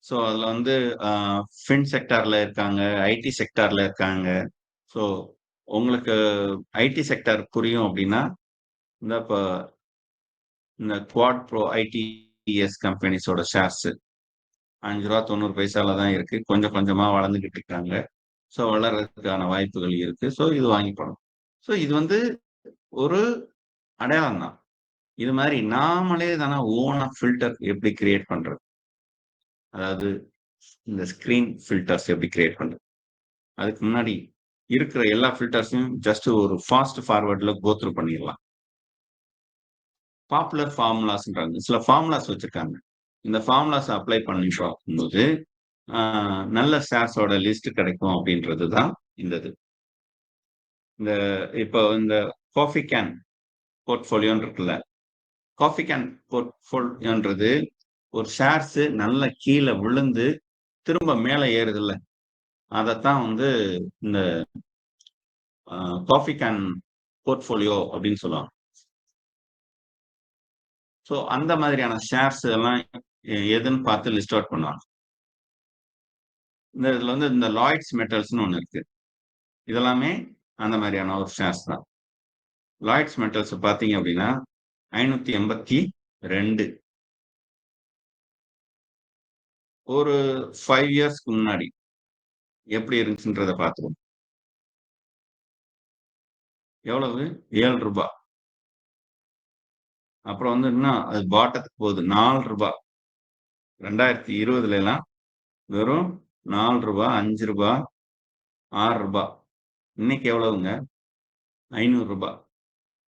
ஸோ அதுல வந்து அ ஃபின் செக்டார்ல இருக்காங்க, ஐடி செக்டார்ல இருக்காங்க. ஸோ உங்களுக்கு ஐடி செக்டார் புரியும் அப்படின்னா, இப்ப இந்த குவாட் ப்ரோ ஐடிஎஸ் கம்பெனிஸோட ஷேர்ஸ் ரூ. 5.90 தான் இருக்கு. கொஞ்சம் கொஞ்சமா வளர்ந்துகிட்டு இருக்காங்க. ஸோ வளர்றதுக்கான வாய்ப்புகள் இருக்கு. ஸோ இது வாங்கி போடலாம். ஸோ இது வந்து ஒரு அடையாளம் தான். இது மாரி நாமளே தான ஓனா ஃபில்டர் எப்படி கிரியேட் பண்றது? அதாவது இந்த ஸ்கிரீன் ஃபில்டர்ஸ் எப்படி கிரியேட் பண்றது? அதுக்கு முன்னாடி இருக்கிற எல்லா ஃபில்டர்ஸையும் ஜஸ்ட் ஒரு ஃபாஸ்ட் ஃபார்வர்ட்ல கோ த்ரூ பண்ணிறலாம். பாப்புலர் ஃபார்முலாஸ்ன்றாங்க. சில ஃபார்முலாஸ் வச்சிருக்காங்க. இந்த ஃபார்முலாஸ் அப்ளை பண்ணி பார்க்கும்போது, ஆ நல்ல ஷேர்ஸோட லிஸ்ட் கிடைக்கும் அப்படின்றது தான் இந்த இது. இந்த இப்போ இந்த காஃபி கேன் போர்ட்ஃபோலியோன்னு இருக்குல்ல. காஃபி கேன் போர்ட்ஃபோலியோன்றது ஒரு ஷேர்ஸ் நல்லா கீழ விழுந்து திரும்ப மேல ஏறுதுல்ல. அதத்தான் வந்து இந்த அ காஃபி கேன் போர்ட்ஃபோலியோ அப்படின்னு சொல்லுவாங்க. ஸோ அந்த மாதிரியான ஷேர்ஸ் எல்லாம் எதுன்னு பார்த்து லிஸ்ட் அவுட் பண்ணுவாங்க. இந்த இதுல வந்து இந்த லாய்ட்ஸ் மெட்டல்ஸ்ன்னு ஒண்ணு இருக்கு. இதெல்லாமே அந்த மாதிரியான ஒரு ஷேர்ஸ் தான். லாய்ட்ஸ் மெட்டல்ஸ் பார்த்தீங்க அப்படின்னா, 582 ஒரு 5 இயர்ஸ்க்கு முன்னாடி எப்படி இருந்துச்சுன்றத பார்த்துருவோம். எவ்வளவு? ரூ. 7 அப்புறம் வந்து இன்னும் அது பாட்டத்துக்கு போகுது. ரூ. 4 2020 வெறும் ரூ. 4 ரூ. 5 ரூ. 6 இன்னைக்கு எவ்வளவுங்க? ரூ. 500.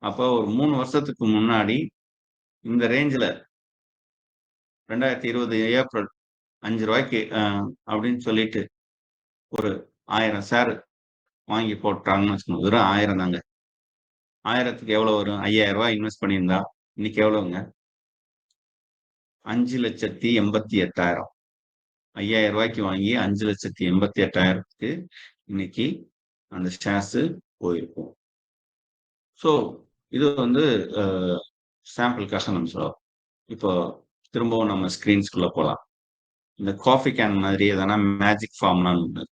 அப்போ ஒரு 3 வருஷத்துக்கு முன்னாடி இந்த ரேஞ்சில 2020 ஏப்ரல் ரூ. 5 அப்படின்னு சொல்லிட்டு ஒரு 1000 ஷேர் வாங்கி போட்டாங்கன்னு வச்சுக்கோங்க. வெறும் 1000 தாங்க. 1000க்கு எவ்வளவு வரும்? ரூ. 5000 இன்வெஸ்ட் பண்ணியிருந்தா இன்னைக்கு எவ்வளவுங்க? 5,88,000. ரூ. 5000 வாங்கி 5,88,000க்கு இன்னைக்கு அந்த ஷேர்ஸ் போயிருக்கும். ஸோ இது வந்து சாம்பிளுக்காக நம்ம சொல்றோம். இப்போ திரும்பவும் நம்ம ஸ்கிரீன்ஸ்குள்ள போலாம். இந்த காஃபி கேன் மாதிரி எதனா மேஜிக் ஃபார்முலான்னு ஒண்ணு.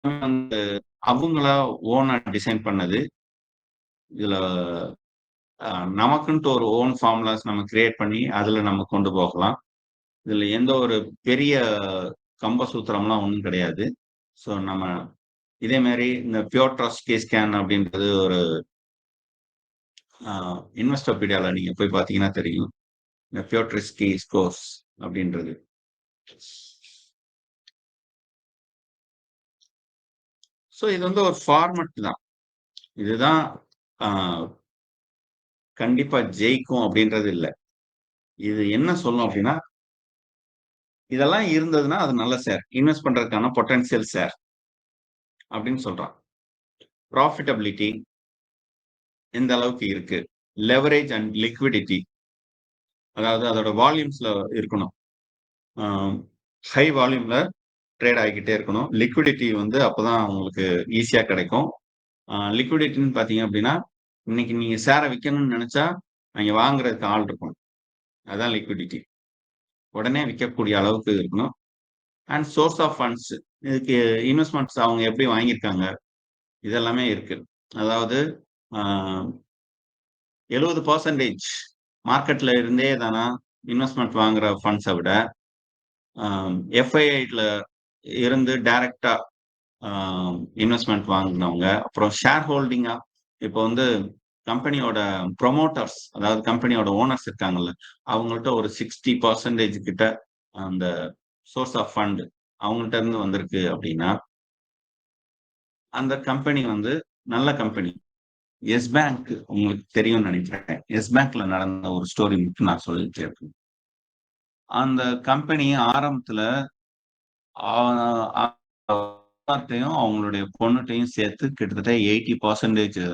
வந்து அவங்களா ஓனா டிசைன் பண்ணது. இதுல நமக்குன்ட்டு ஒரு ஓன் ஃபார்முலாஸ் நம்ம கிரியேட் பண்ணி அதுல நம்ம கொண்டு போகலாம். இதுல எந்த ஒரு பெரிய கம்ப சூத்திரம்லாம் ஒண்ணும் கிடையாது. ஸோ நம்ம இதே மாரி இந்த பியூர் ட்ரஸ்ட் கே ஸ்கேன் அப்படின்றது ஒரு இன்வெஸ்டோபீடியால நீங்க போய் பார்த்தீங்கன்னா தெரியும். இந்த பியூர் ட்ரஸ்ட் கே ஸ்கோர்ஸ் அப்படின்றது. ஸோ இது வந்து ஒரு ஃபார்மட் தான். இதுதான் கண்டிப்பா ஜெயிக்கும் அப்படின்றது இல்ல. இது என்ன சொல்லும் அப்படின்னா, இதெல்லாம் இருந்ததுன்னா அது நல்ல ஷேர். இன்வெஸ்ட் பண்றதுக்கான பொட்டன்ஷியல் ஷேர் அப்படின்னு சொல்றான். ப்ராஃபிட்டபிலிட்டி எந்த அளவுக்கு இருக்கு? லெவரேஜ் அண்ட் லிக்விடிட்டி அதாவது அதோட வால்யூம்ஸ்ல இருக்கணும். ஹை வால்யூம்ல ட்ரேட் ஆகிக்கிட்டே இருக்கணும். லிக்விடிட்டி வந்து அப்பதான் உங்களுக்கு ஈஸியா கிடைக்கும். லிக்விடிட்டின்னு பார்த்தீங்க அப்படின்னா, இன்னைக்கு நீங்க ஷேரை விற்கணும்னு நினைச்சா, அங்க வாங்குறதுக்கு ஆள் இருக்கணும். அதான் லிக்விடிட்டி. உடனே விற்கக்கூடிய அளவுக்கு இருக்கணும். அண்ட் சோர்ஸ் ஆஃப் ஃபண்ட்ஸ் இதுக்கு இன்வெஸ்ட்மெண்ட்ஸ் அவங்க எப்படி வாங்கியிருக்காங்க இதெல்லாமே இருக்கு. அதாவது 70% மார்க்கெட்ல இருந்தே தானா இன்வெஸ்ட்மெண்ட் வாங்குற ஃபண்ட்ஸை விட எஃப்ஐஐல இருந்து டைரக்டா இன்வெஸ்ட்மெண்ட் வாங்கினவங்க, அப்புறம் ஷேர் ஹோல்டிங்கா இப்போ வந்து கம்பெனியோட ப்ரொமோட்டர்ஸ் அதாவது கம்பெனியோட ஓனர்ஸ் இருக்காங்கல்ல, அவங்கள்ட்ட ஒரு 60% கிட்ட அந்த சோர்ஸ் ஆஃப் ஃபண்ட் அவங்கள்ட்ட இருந்து வந்திருக்கு அப்படின்னா அந்த கம்பெனி வந்து நல்ல கம்பெனி. எஸ் பேங்க் உங்களுக்கு தெரியும்னு நினைக்கிறேன். எஸ் பேங்க்ல நடந்த ஒரு ஸ்டோரி மட்டும் நான் சொல்லிட்டு இருக்கேன். அந்த கம்பெனி ஆரம்பத்துல அவங்களுடைய பொண்ணுட்டையும் சேர்த்து கிட்டத்தட்ட 80%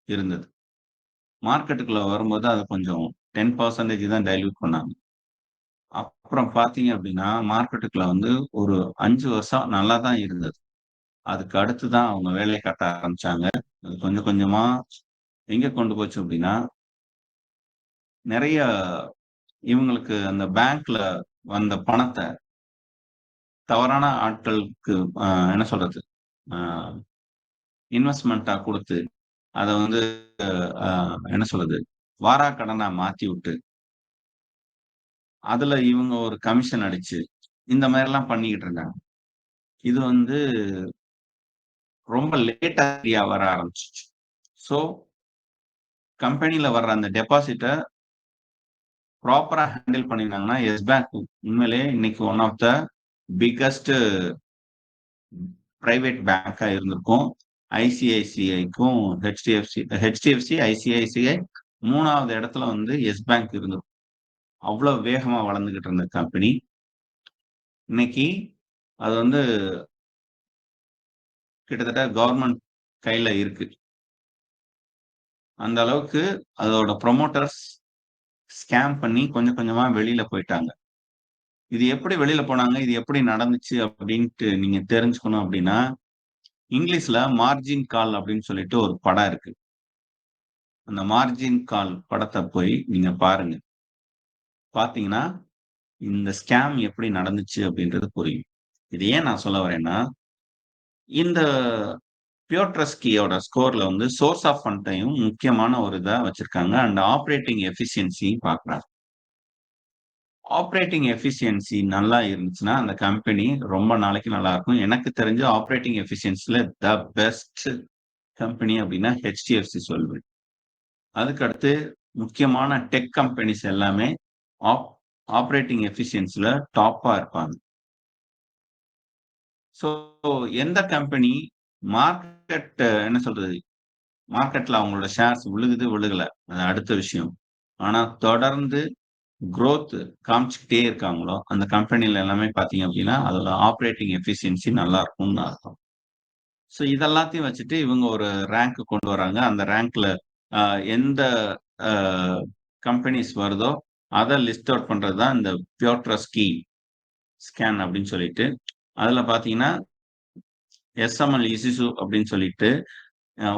இருந்தது. மார்க்கெட்டுக்குள்ள வரும்போது அது கொஞ்சம் 10% தான் டைல்யூட் பண்ணாங்க. அப்புறம் பார்த்தீங்க அப்படின்னா, மார்க்கெட்டுக்குள்ள வந்து ஒரு 5 வருஷம் நல்லா தான் இருந்தது. அதுக்கு அடுத்து தான் அவங்க வேலைய காட்ட ஆரம்பிச்சாங்க. அது கொஞ்சம் கொஞ்சமா எங்க கொண்டு போச்சு அப்படின்னா, நெறைய இவங்களுக்கு அந்த பேங்க்ல வந்த பணத்த தவறான ஆட்களுக்கு என்ன சொல்றது? அ இன்வெஸ்ட்மென்ட்டா குடுத்து, அத வந்து அ என்ன சொல்றது? வாராக்கடனா மாத்தி விட்டு, அதுல இவங்க ஒரு கமிஷன் அடிச்சு, இந்த மாரிலாம் பண்ணிக்கிட்டு இருந்தாங்க. இது வந்து ரொம்ப லேட்டா தெரிய வர ஆரம்பிச்சுச்சு. ஸோ, கம்பெனில வர்ற அந்த டெபாசிட்ட ப்ராப்பரா ஹேண்டில் பண்ணியிருந்தாங்கன்னா, எஸ் பேங்க் உண்மையிலேயே இன்னைக்கு one of the biggest private பேங்கா இருந்திருக்கும். ஐசிஐசிஐக்கும் ஹெச்டிஎஃப்சி, ஐசிஐசிஐ 3வது இடத்துல வந்து எஸ் பேங்க் இருந்திருக்கும். அவ்வளவு வேகமா வளர்ந்துகிட்டு இருந்த கம்பெனி. இன்னைக்கு அது வந்து கிட்டத்தட்ட கவர்ன்மெண்ட் கையில இருக்கு. அந்த அளவுக்கு அதோட ப்ரொமோட்டர்ஸ் ஸ்கேம் பண்ணி கொஞ்சம் கொஞ்சமா வெளியில போயிட்டாங்க. இது எப்படி வெளியில போனாங்க? இது எப்படி நடந்துச்சு? அப்படின்ட்டு நீங்க தெரிஞ்சுக்கணும் அப்படின்னா, இங்கிலீஷ்ல மார்ஜின் கால் அப்படின்னு சொல்லிட்டு ஒரு படம் இருக்கு. அந்த மார்ஜின் கால் படத்த போய் நீங்க பாருங்க. பார்த்தீங்கன்னா, இந்த ஸ்கேம் எப்படி நடந்துச்சு அப்படின்றது புரியும். இது ஏன் நான் சொல்ல வரேன்னா, இந்த பியூர் ட்ரஸ்ட் கீயோட ஸ்கோர்ல வந்து சோர்ஸ் ஆஃப் ஃபண்ட்டையும் முக்கியமான ஒரு இதா வச்சிருக்காங்க. அண்ட் ஆப்பரேட்டிங் எஃபிஷியன்சியும் பார்க்குறாங்க. ஆப்பரேட்டிங் எஃபிஷியன்சி நல்லா இருந்துச்சுன்னா, அந்த கம்பெனி ரொம்ப நாளைக்கு நல்லாருக்கும். எனக்கு தெரிஞ்சு ஆப்பரேட்டிங் எஃபிஷியன்சில த பெஸ்ட் கம்பெனி அப்படின்னா ஹெச்டிஎஃப்சி சொல்வேன். அதுக்கு அடுத்து முக்கியமான டெக் கம்பெனிஸ் எல்லாமே ஆப் ஆப்பரேட்டிங் எஃபிஷியன்சில டாப்பா இருப்பாங்க. ஸோ எந்த கம்பெனி மார்க்கெட் என்ன சொல்றது? மார்க்கெட்ல அவங்களோட ஷேர்ஸ் விழுகுது, விழுகல. அது அடுத்த விஷயம். ஆனா தொடர்ந்து குரோத் காமிச்சுக்கிட்டே இருக்காங்களோ, அந்த கம்பெனில எல்லாமே பார்த்தீங்க அப்படின்னா, அதோட ஆப்பரேட்டிங் எஃபிஷியன்சி நல்லா இருக்கும்னு அர்த்தம். ஸோ இதெல்லாத்தையும் வச்சுட்டு இவங்க ஒரு ரேங்க் கொண்டு வராங்க. அந்த ரேங்க்ல அ எந்த அ கம்பெனிஸ் வருதோ, அத லிஸ்ட் அவுட் பண்றது தான் இந்த பியோட்ரஸ்கி ஸ்கேன் அப்படின்னு சொல்லிட்டு. அதுல பார்த்தீங்கன்னா, எஸ்எம்எல் இசுசு அப்படின்னு சொல்லிட்டு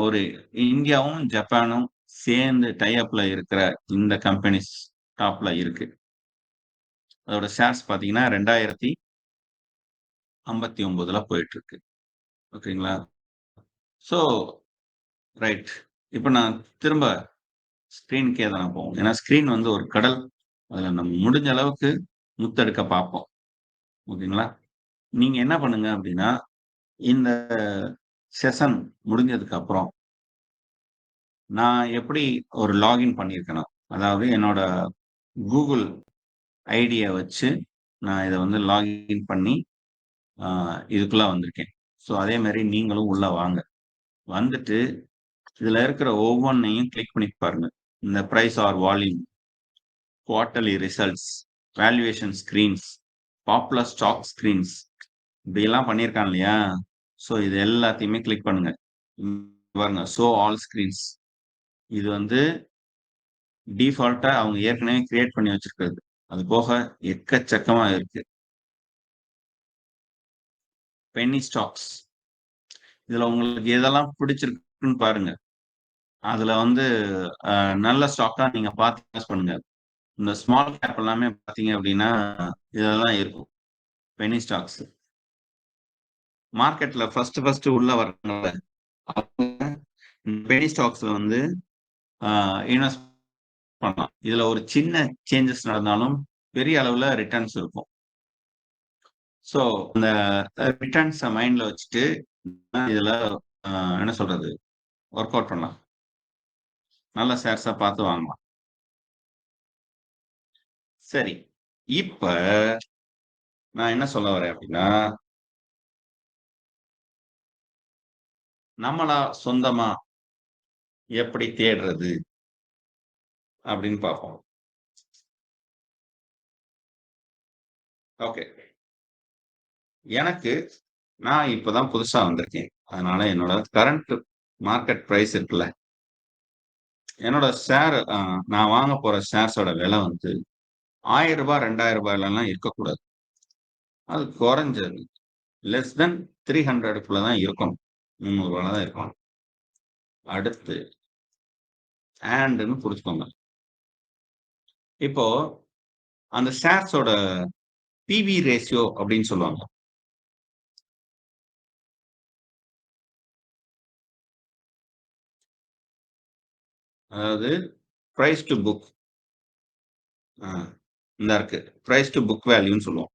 ஒரு இந்தியாவும், ஜப்பானும் சேர்ந்து டை அப்ல இருக்கிற இந்த கம்பெனிஸ் டாப்ல இருக்கு. அதோட ஷேர்ஸ் பார்த்தீங்கன்னா 2059ல போயிட்டு இருக்கு. ஓகேங்களா? So right. இப்ப நான் திரும்ப ஸ்க்ரீனுக்கே தான் நான் போவோம். ஏன்னா ஸ்க்ரீன் வந்து ஒரு கடல். அதுல நம்ம முடிஞ்ச அளவுக்கு முத்தெடுக்க பார்ப்போம். ஓகேங்களா? நீங்க என்ன பண்ணுங்க அப்படின்னா, இந்த செஷன் முடிஞ்சதுக்கு அப்புறம், நான் எப்படி ஒரு லாகின் பண்ணியிருக்கேனா, அதாவது என்னோட Google ஐடிய வச்சு நான் இத வந்து லாகின் பண்ணி அ இதுக்குள்ள வந்திருக்கேன். ஸோ அதே மாரி நீங்களும் உள்ள வாங்க. வந்துட்டு இதுல இருக்கிற ஒவ்வொன்னையும் கிளிக் பண்ணி பாருங்க. இந்த price or volume, quarterly results, valuation screens, popular stock screens இப்படியெல்லாம் பண்ணியிருக்கான் இல்லையா? ஸோ இது எல்லாத்தையுமே கிளிக் பண்ணுங்க. பாருங்க ஷோ ஆல் ஸ்கிரீன்ஸ். இது வந்து டிஃபால்ட்டா அவங்க ஏற்கனவே கிரியேட் பண்ணி வச்சிருக்கிறது. அது போக எக்கச்சக்கமா இருக்கு. Penney stocks. இதுல உங்களுக்கு எதெல்லாம் பிடிச்சிருக்குன்னு பாருங்க. அதுல வந்து நல்ல ஸ்டாக்கா நீங்க பார்த்து இன்வெஸ்ட் பண்ணுங்க. இந்த ஸ்மால் கேப் எல்லாமே பார்த்தீங்க அப்படின்னா, இதெல்லாம் இருக்கும். Penney stocks. மார்க்கெட்ல ஃபர்ஸ்ட் உள்ள வர்றவங்க அவங்க பென்னி ஸ்டாக்ஸ்ல வந்து இன்வெஸ்ட் பண்ணலாம். இதுல ஒரு சின்ன சேஞ்சஸ் நடந்தாலும் பெரிய அளவுல ரிட்டர்ன்ஸ் இருக்கும். ஸோ அந்த ரிட்டர்ன்ஸ மைண்ட்ல வச்சுட்டு இதுல அ என்ன சொல்றது? ஒர்க் அவுட் பண்ணலாம். நல்ல ஷேர்ஸா பார்த்து வாங்கலாம். சரி. இப்ப நான் என்ன சொல்ல வரேன் அப்படின்னா, நம்மளா சொந்தமா எப்படி தேடுறது? அப்படின்னு பார்ப்போம். ஓகே. எனக்கு நான் இப்ப தான் புதுசா வந்திருக்கேன். அதனால என்னோட கரண்ட் மார்க்கெட் பிரைஸ் இருக்குல்ல, என்னோட ஷேர் நான் வாங்க போற ஷேர்ஸோட விலை வந்து ரூ. 1000 ரூ. 2000லாம் இருக்கக்கூடாது. அது குறைஞ்சது லெஸ் தென் 300க்குள்ள தான் இருக்கணும். ரூ. 300 தான் இருக்கணும். அடுத்து ன்னு புடிச்சுக்கோங்க. இப்போ அந்த ஷேர்ஸோட பிவி ரேஷியோ அப்படின்னு சொல்லுவாங்க. அதாவது பிரைஸ் டூ புக். ஆ இந்தா இருக்கு. பிரைஸ் டூ புக் வேல்யூன்னு சொல்லுவோம்.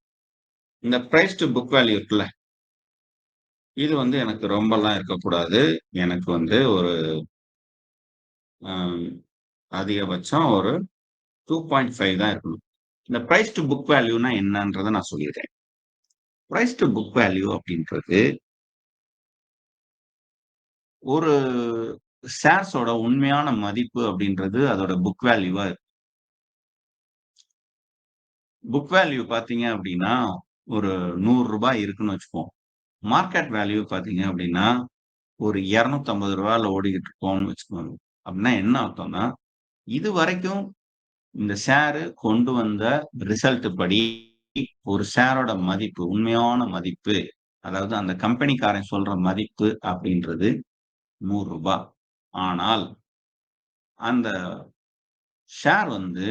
இந்த பிரைஸ் டூ புக் வேல்யூ இருக்குல்ல, இது வந்து எனக்கு ரொம்பலாம் இருக்கக்கூடாது. எனக்கு வந்து ஒரு அ அதிகபட்சம் ஒரு 2.5 தான் இருக்கணும். இந்த பிரைஸ் டூ புக் வேல்யூன்னா என்னன்றத நான் சொல்லிர்றேன். பிரைஸ் டூ புக் வேல்யூ அப்படின்றது ஒரு ஷேர்ஸோட உண்மையான மதிப்பு அப்படின்றது அதோட புக் வேல்யூவா இருக்கு. புக் வேல்யூ பார்த்தீங்க அப்படின்னா, ஒரு ரூ. 100 இருக்குன்னு வச்சுப்போம். மார்க்கெட் வேல்யூ பார்த்தீங்க அப்படின்னா, ஒரு ரூ. 250ல ஓடிக்கிட்டு இருக்கோம்னு வச்சுக்கோங்க. அப்படின்னா என்ன அர்த்தம்னா, இதுவரைக்கும் இந்த ஷேரு கொண்டு வந்த ரிசல்ட் படி ஒரு ஷேரோட மதிப்பு, உண்மையான மதிப்பு, அதாவது அந்த கம்பெனிக்காரன் சொல்ற மதிப்பு அப்படின்றது ரூ. 100. ஆனால் அந்த ஷேர் வந்து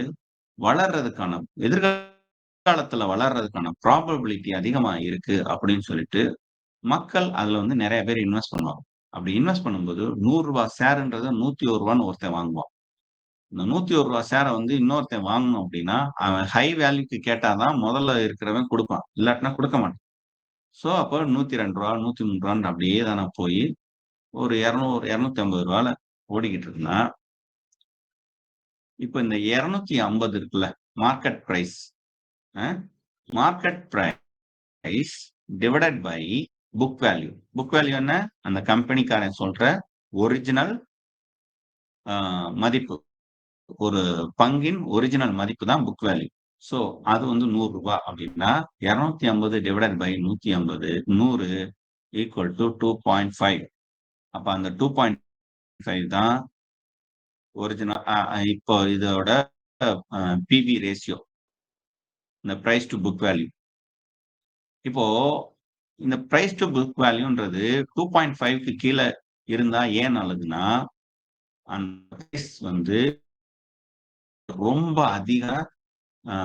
வளர்றதுக்கான எதிர்காலத்துல வளர்றதுக்கான ப்ராபபிலிட்டி அதிகமா இருக்கு அப்படின்னு சொல்லிட்டு, மக்கள் அதுல வந்து நெறைய பேர் இன்வெஸ்ட் பண்ணுவாங்க. அப்படி இன்வெஸ்ட் பண்ணும்போது ரூ. 100 ஷேர்ன்றத ரூ. 101ன்னு ஒருத்தன் வாங்குவான். இந்த ரூ. 101 ஷேர வந்து இன்னொருத்தன் வாங்கணும் அப்படின்னா, அவன் ஹை வேல்யூக்கு கேட்டா தான் முதல்ல இருக்கிறவன் குடுப்பான். இல்லாட்டினா குடுக்க மாட்டான். ஸோ அப்ப ரூ. 102 ரூ. 103 அப்படியே தானே போயி ஒரு 200, 250 ஓடிக்கிட்டு இருக்குன்னா, இப்ப இந்த 250 இருக்குல்ல, market price. Uh market price divided by book value. Book value என்ன? அந்த கம்பெனிக்காரன் சொல்ற ஒரிஜினல் மதிப்பு. ஒரு பங்கின் ஒரிஜினல் மதிப்பு தான் புக் வேல்யூ. ஸோ அது வந்து ரூ. 100 அப்படின்னா 250 டிவைடட் பை 150 100 ஈக்குவல் டு 2.5. அப்ப அந்த 2.5 தான் ஒரிஜினல் இப்போ இதோட பிவி ரேஷியோ, இந்த பிரைஸ் டு புக் வேல்யூ. இப்போ இந்த பிரைஸ் டு புக் வேல்யூன்றது 2.5க்கு கீழ இருந்தா ஏன் நல்லதுன்னா, அந்த பிரைஸ் வந்து ரொம்ப அதிக அ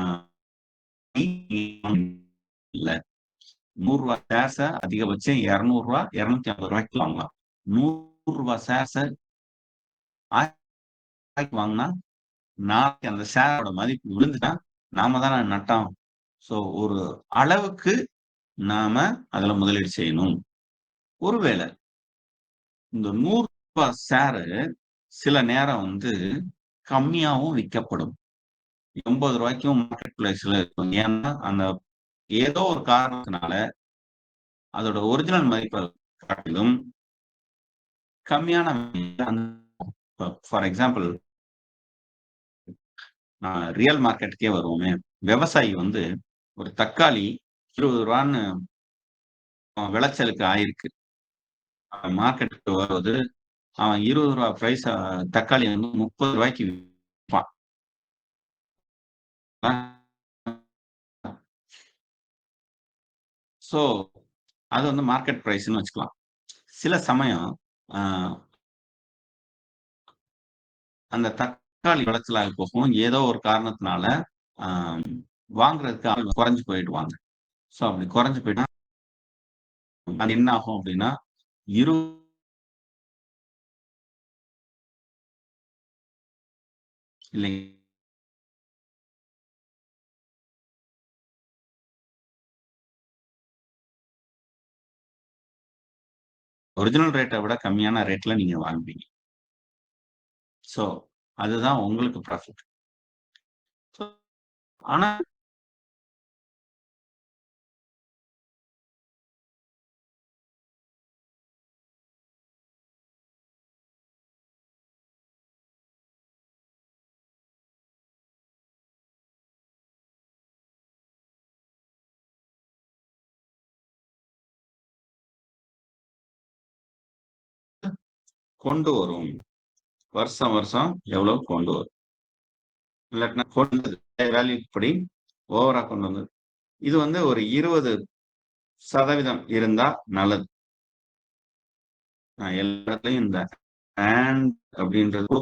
இல்ல. ரூ. 100 ஷேர்ஸ அதிகபட்சம் ரூ. 200 ரூ. 250 வாங்கலாம். ரூ. 100 ஷேர்ஸ ரூ. 1000 வாங்குனா, நாளைக்கு அந்த ஷேரோட மதிப்பு விழுந்துட்டா, நாம தானே நட்டம். ஸோ ஒரு அளவுக்கு நாம அதுல முதலீடு செய்யணும். ஒருவேள இந்த ரூ. 100 ஷேரு சில நேரம் வந்து கம்மியாவும் விக்கப்படும். ரூ. 80க்கும் மார்க்கெட் பிளேஸ்ல இருக்கும். ஏன்னா, அந்த ஏதோ ஒரு காரணத்தினால அதோட ஒரிஜினல் மதிப்பை காட்டிலும் கம்மியான ஃபார் எக்ஸாம்பிள் ரியல் மார்க்கெட்டுக்கே வருவோமே. விவசாயி வந்து ஒரு தக்காளி ரூ. 20ன்னு விளைச்சலுக்கு ஆயிருக்கு. மார்க்கெட்டுக்கு வருவது அவன் ரூ. 20 பிரைஸ் தக்காளி வந்து ரூ. 30க்கு விற்பான். ஸோ அது வந்து மார்க்கெட் பிரைஸ்ன்னு வச்சுக்கலாம். சில சமயம் அ அந்த தக்காளி விளைச்சலாகி போகும். ஏதோ ஒரு காரணத்தினால அ வாங்குறதுக்கு ஆள் குறைஞ்சு போயிடுவாங்க. ஸோ அப்படி குறைஞ்சு போயிட்டா அது என்ன ஆகும் அப்படின்னா, இரு இல்லைங்க ஒரிஜினல் ரேட்ட விட கம்மியான ரேட்ல நீங்க வாங்குவீங்க. ஸோ அதுதான் உங்களுக்கு ப்ராஃபிட். ஸோ ஆனா கொண்டு வரும். வருஷம் வருஷம் எவ்வளவு கொண்டு வரும். இல்லாட்டினா கொண்டு வேல்யூ படி ஓவரா கொண்டு வந்தது. இது வந்து ஒரு 20% இருந்தா நல்லது. எல்லா இடத்துலயும் இந்த அண்ட் அப்படின்றது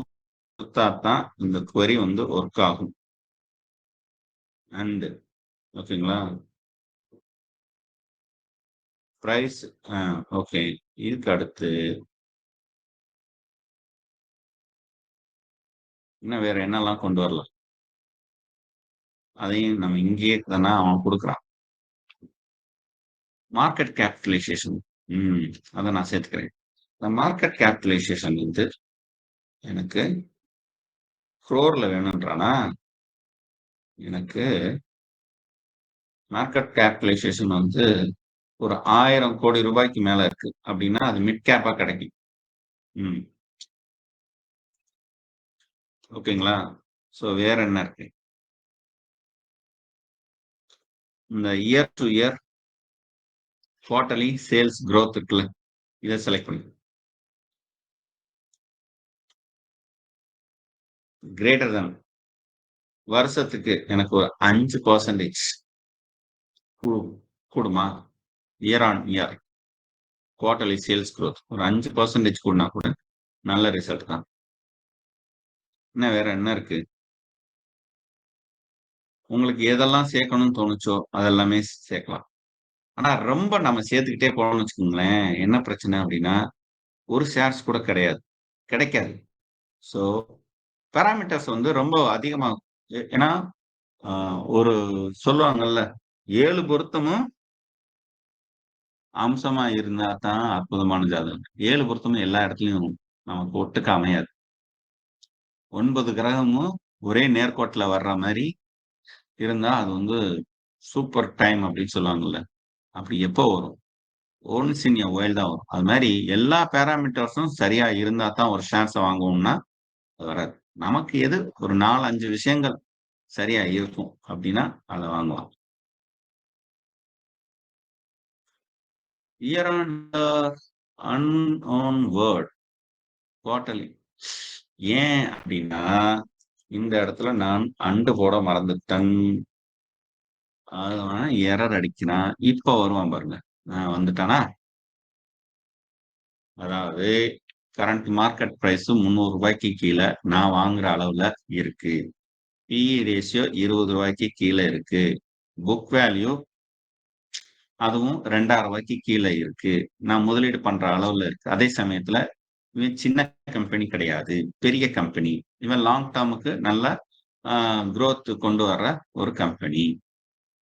குடுத்தா தான் இந்த query வந்து ஒர்க் ஆகும். அண்ட் ஓகேங்களா? Price okay. இதுக்கு அடுத்து இன்னும் வேற என்னலாம் கொண்டு வரலாம்? அதையும் நம்ம இங்கேயே தான அவன் குடுக்குறான். Market capitalisation. அத நான் சேர்த்துக்கிறேன். இந்த மார்க்கெட் கேபிட்டலைசேஷன் வந்து எனக்கு குரோர்ல வேணுன்றானா, எனக்கு மார்க்கெட் கேபிட்டலைசேஷன் வந்து ஒரு 1000 கோடி ரூபாய்க்கு மேல இருக்கு. அப்படின்னா அது மிட் கேப்பா கிடைக்கும். ம். ஓகேங்களா? ஸோ வேற என்ன இருக்கு? இந்த year to year quarterly sales growth இருக்குல்ல, இத செலக்ட் பண்ணி கிரேட்டர் தென் வருஷத்துக்கு எனக்கு ஒரு 5% கூ கூடுமா? Year on year quarterly sales growth ஒரு 5% கூடுனா கூட நல்ல ரிசல்ட் தான். இன்னும் வேற என்ன இருக்கு? உங்களுக்கு எதெல்லாம் சேர்க்கணும்னு தோணுச்சோ அதெல்லாமே சேர்க்கலாம். ஆனா ரொம்ப நம்ம சேர்த்துக்கிட்டே போனோம்னு வச்சுக்கோங்களேன், என்ன பிரச்சனை அப்படின்னா, ஒரு ஷேர்ஸ் கூட கிடையாது. கிடைக்காது. ஸோ பாராமீட்டர்ஸ் வந்து ரொம்ப அதிகமா ஏன்னா ஒரு சொல்லுவாங்கல்ல, 7 பொருத்தமும் அம்சமா இருந்தா தான் அற்புதமான ஜாதகம். 7 பொருத்தமும் எல்லா இடத்துலயும் நமக்கு ஒட்டுக்கா அமையாது. 9 கிரகமும் ஒரே நேர்கோட்டுல வர்ற மாரி இருந்தா, அது வந்து சூப்பர் டைம் அப்படின்னு சொல்லுவாங்கல்ல. அப்படி எப்போ வரும்? ஒன்ஸ் இன் எ வைல் தான் வரும். அது மாரி எல்லா பாராமீட்டர்ஸும் சரியா இருந்தா தான் ஒரு ஷேர்ஸ வாங்குவோம்னா, அது வராது. நமக்கு எது ஒரு 4, 5 விஷயங்கள் சரியா இருக்கும் அப்படின்னா, அத வாங்கலாம். இயர் ஆன் அன்ஓன் வேர்ட் குவார்ட்டர்லி. ஏன் அப்படின்னா, இந்த இடத்துல நான் போட மறந்துட்டேன். அவன் எரர் அடிக்கிறான். இப்ப வருவான் பாருங்க. வந்துட்டானா? அதாவது கரண்ட் மார்க்கெட் பிரைஸ் ரூ. 300க்கு கீழ நான் வாங்குற அளவுல இருக்கு. பிஇ ரேஷியோ ரூ. 20க்கு கீழ இருக்கு. புக் வேல்யூ அதுவும் ரூ. 2000க்கு கீழ இருக்கு. நான் முதலீடு பண்ற அளவுல இருக்கு. அதே சமயத்துல இவன் சின்ன கம்பெனி கிடையாது. பெரிய கம்பெனி. இவன் லாங் டெர்முக்கு நல்ல அ குரோத் கொண்டு வர்ற ஒரு கம்பெனி.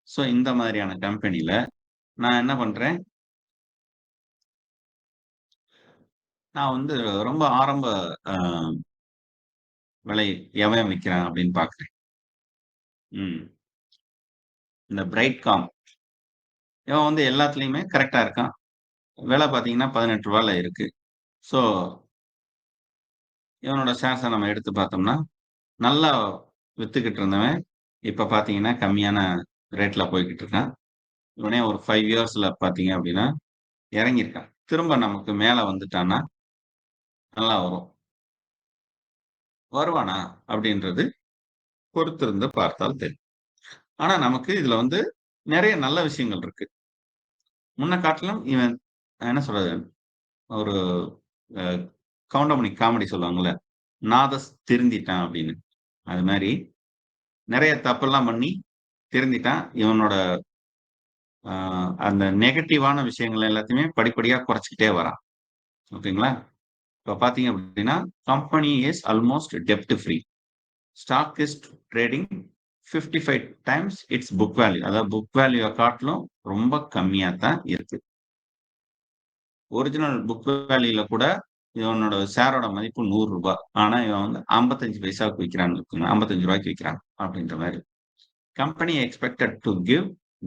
சோ இந்த மாதிரியான கம்பெனில நான் என்ன பண்றேன், நான் வந்து ரொம்ப ஆரம்ப அ விலை எவன் விக்கிறான் அப்படின்னு பார்க்கிறேன். ம். இந்த பிரைட்காம் இவன் வந்து எல்லாத்துலயுமே கரெக்ட்டா இருக்கான். விலை பார்த்தீங்கன்னா ரூ. 18ல இருக்கு. ஸோ இவனோட ஷேர்ஸ நம்ம எடுத்து பார்த்தோம்னா, நல்லா வித்துக்கிட்டு இருந்தவன், இப்ப பார்த்தீங்கன்னா கம்மியான ரேட்ல போய்க்கிட்டு இருக்கான். இவனே ஒரு 5 இயர்ஸ்ல பார்த்தீங்க அப்படின்னா, இறங்கியிருக்கான். திரும்ப நமக்கு மேல வந்துட்டான்னா, நல்லா வரும். வருவானா? அப்படின்றது பொறுத்திருந்து பார்த்தால் தெரியும். ஆனா நமக்கு இதுல வந்து நெறைய நல்ல விஷயங்கள் இருக்கு. முன்ன காட்டிலும் இவன் என்ன சொல்றது? ஒரு அ கவுண்டமணி காமெடி சொல்லுவாங்கல்ல. நாதஸ் திருந்திட்டான் அப்படின்னு. அது மாரி நெறைய தப்பெல்லாம் பண்ணி திருந்திட்டான். இவனோட அ அந்த நெகட்டிவான விஷயங்கள் எல்லாத்தையுமே படிப்படியா குறைச்சுக்கிட்டே வரான். ஓகேங்களா? இப்ப பார்த்தீங்க அப்படின்னா, கம்பெனி இஸ் அல்மோஸ்ட் டெப்ட் free. Stock is trading 55 times its book value. அதாவது புக் வேல்யூவ காட்டிலும் ரொம்ப கம்மியா தான் இருக்கு. ஒரிஜினல் புக் வேல்யூல கூட இவனோட ஷேரோட மதிப்பு ரூ. 100. ஆனா இவன் வந்து 55 பைசாவுக்கு விக்கிறான்னு வச்சுக்கோங்க. ரூ. 55க்கு விக்கிறான் அப்படின்ற மாரி. Company expected to give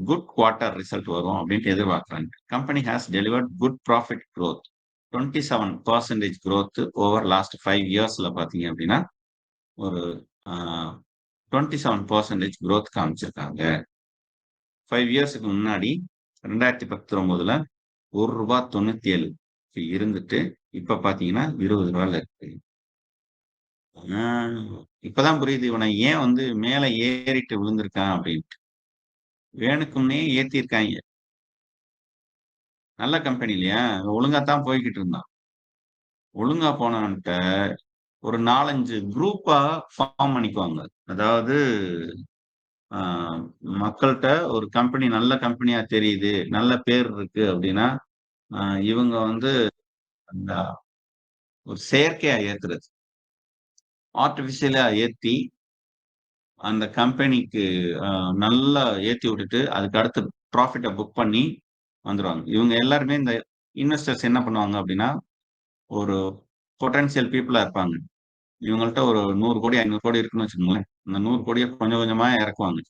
good quarter result வரும் அப்படின்ட்டு எதிர்பார்க்குறாங்க. Company has delivered good profit growth. 27% growth over last 5 இயர்ஸ்ல பார்த்தீங்க அப்படின்னா, ஒரு அ 27% குரோத் காமிச்சிருக்காங்க. 5 இயர்ஸ்க்கு முன்னாடி 2019ல ரூ. 1.97 இருந்துட்டு, இப்ப பார்த்தீங்கன்னா ரூ. 20ல இருக்கு. ஆ இப்பதான் புரியுது இவன ஏன் வந்து மேல ஏறிட்டு விழுந்திருக்கான் அப்டின்ட்டு. வேணுக்கும்னே ஏத்தியிருக்காய்ங்க. நல்ல கம்பெனி இல்லையா? ஒழுங்கா தான் போய்க்கிட்டு இருந்தான். ஒழுங்கா போனவன்ட்ட ஒரு 4, 5 குரூப்பா ஃபார்ம் பண்ணிக்குவாங்க. அதாவது ஆ மக்கள்ட்ட ஒரு கம்பெனி நல்ல கம்பெனியா தெரியுது, நல்ல பேர் இருக்கு அப்டின்னா, அ இவங்க வந்து அந்த ஒரு செயற்கையா ஏத்துறது. ஆர்ட்டிபிஷியலா ஏத்தி அந்த கம்பெனிக்கு அ நல்லா ஏத்தி விட்டுட்டு, அதுக்கு அடுத்து ப்ராஃபிட்ட புக் பண்ணி வந்துருவாங்க. இவங்க எல்லாருமே இந்த இன்வெஸ்டர்ஸ் என்ன பண்ணுவாங்க அப்டின்னா, ஒரு பொட்டன்ஷியல் பீப்பிளா இருப்பாங்க. இவங்கள்ட்ட ஒரு 100,00,00,000, 500,00,00,000 இருக்குன்னு வச்சுக்கோங்களேன். அந்த 100,00,00,000 கொஞ்சம் கொஞ்சமா இறக்குவாங்க.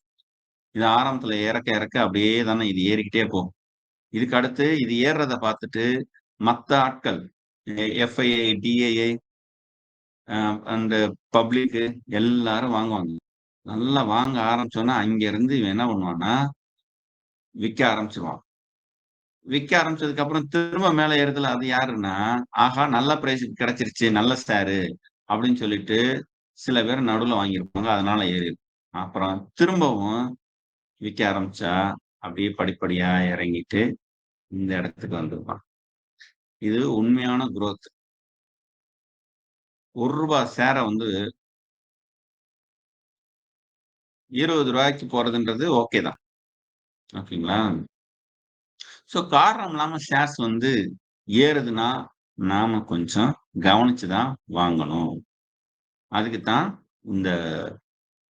இது ஆரம்பத்துல இறக்க இறக்க அப்படியே தானே இது ஏறிக்கிட்டே போகும். இதுக்கு அடுத்து இது ஏறுறத பார்த்துட்டு மத்த ஆட்கள் எஃப்ஐஐ, டிஐஐ அந்த பப்ளிக்கு எல்லாரும் வாங்குவாங்க. நல்லா வாங்க ஆரம்பிச்சோனே, அங்க இருந்து இவன் என்ன பண்ணுவான்னா, விக்க ஆரம்பிச்சுருவான். விக்க ஆரம்பிச்சதுக்கு அப்புறம் திரும்ப மேல ஏறுதுல அது யாருன்னா, ஆஹா! நல்ல பிரைஸ்க்கு கிடைச்சிருச்சு, நல்ல ஷேரு அப்படின்னு சொல்லிட்டு சில பேர் நடுவுல வாங்கியிருப்பாங்க. அதனால ஏறிரும். அப்புறம் திரும்பவும் விக்க ஆரம்பிச்சா, அப்படியே படிப்படியா இறங்கிட்டு இந்த இடத்துக்கு வந்துருவான். இது உண்மையான குரோத். ரூ. 1 ஷேர வந்து ரூ. 20க்கு போறதுன்றது ஓகே தான். ஓகேங்களா? ஸோ காரணம் இல்லாம ஷேர்ஸ் வந்து ஏறுதுன்னா, நாம கொஞ்சம் கவனிச்சு தான் வாங்கணும். அதுக்கு தான் இந்த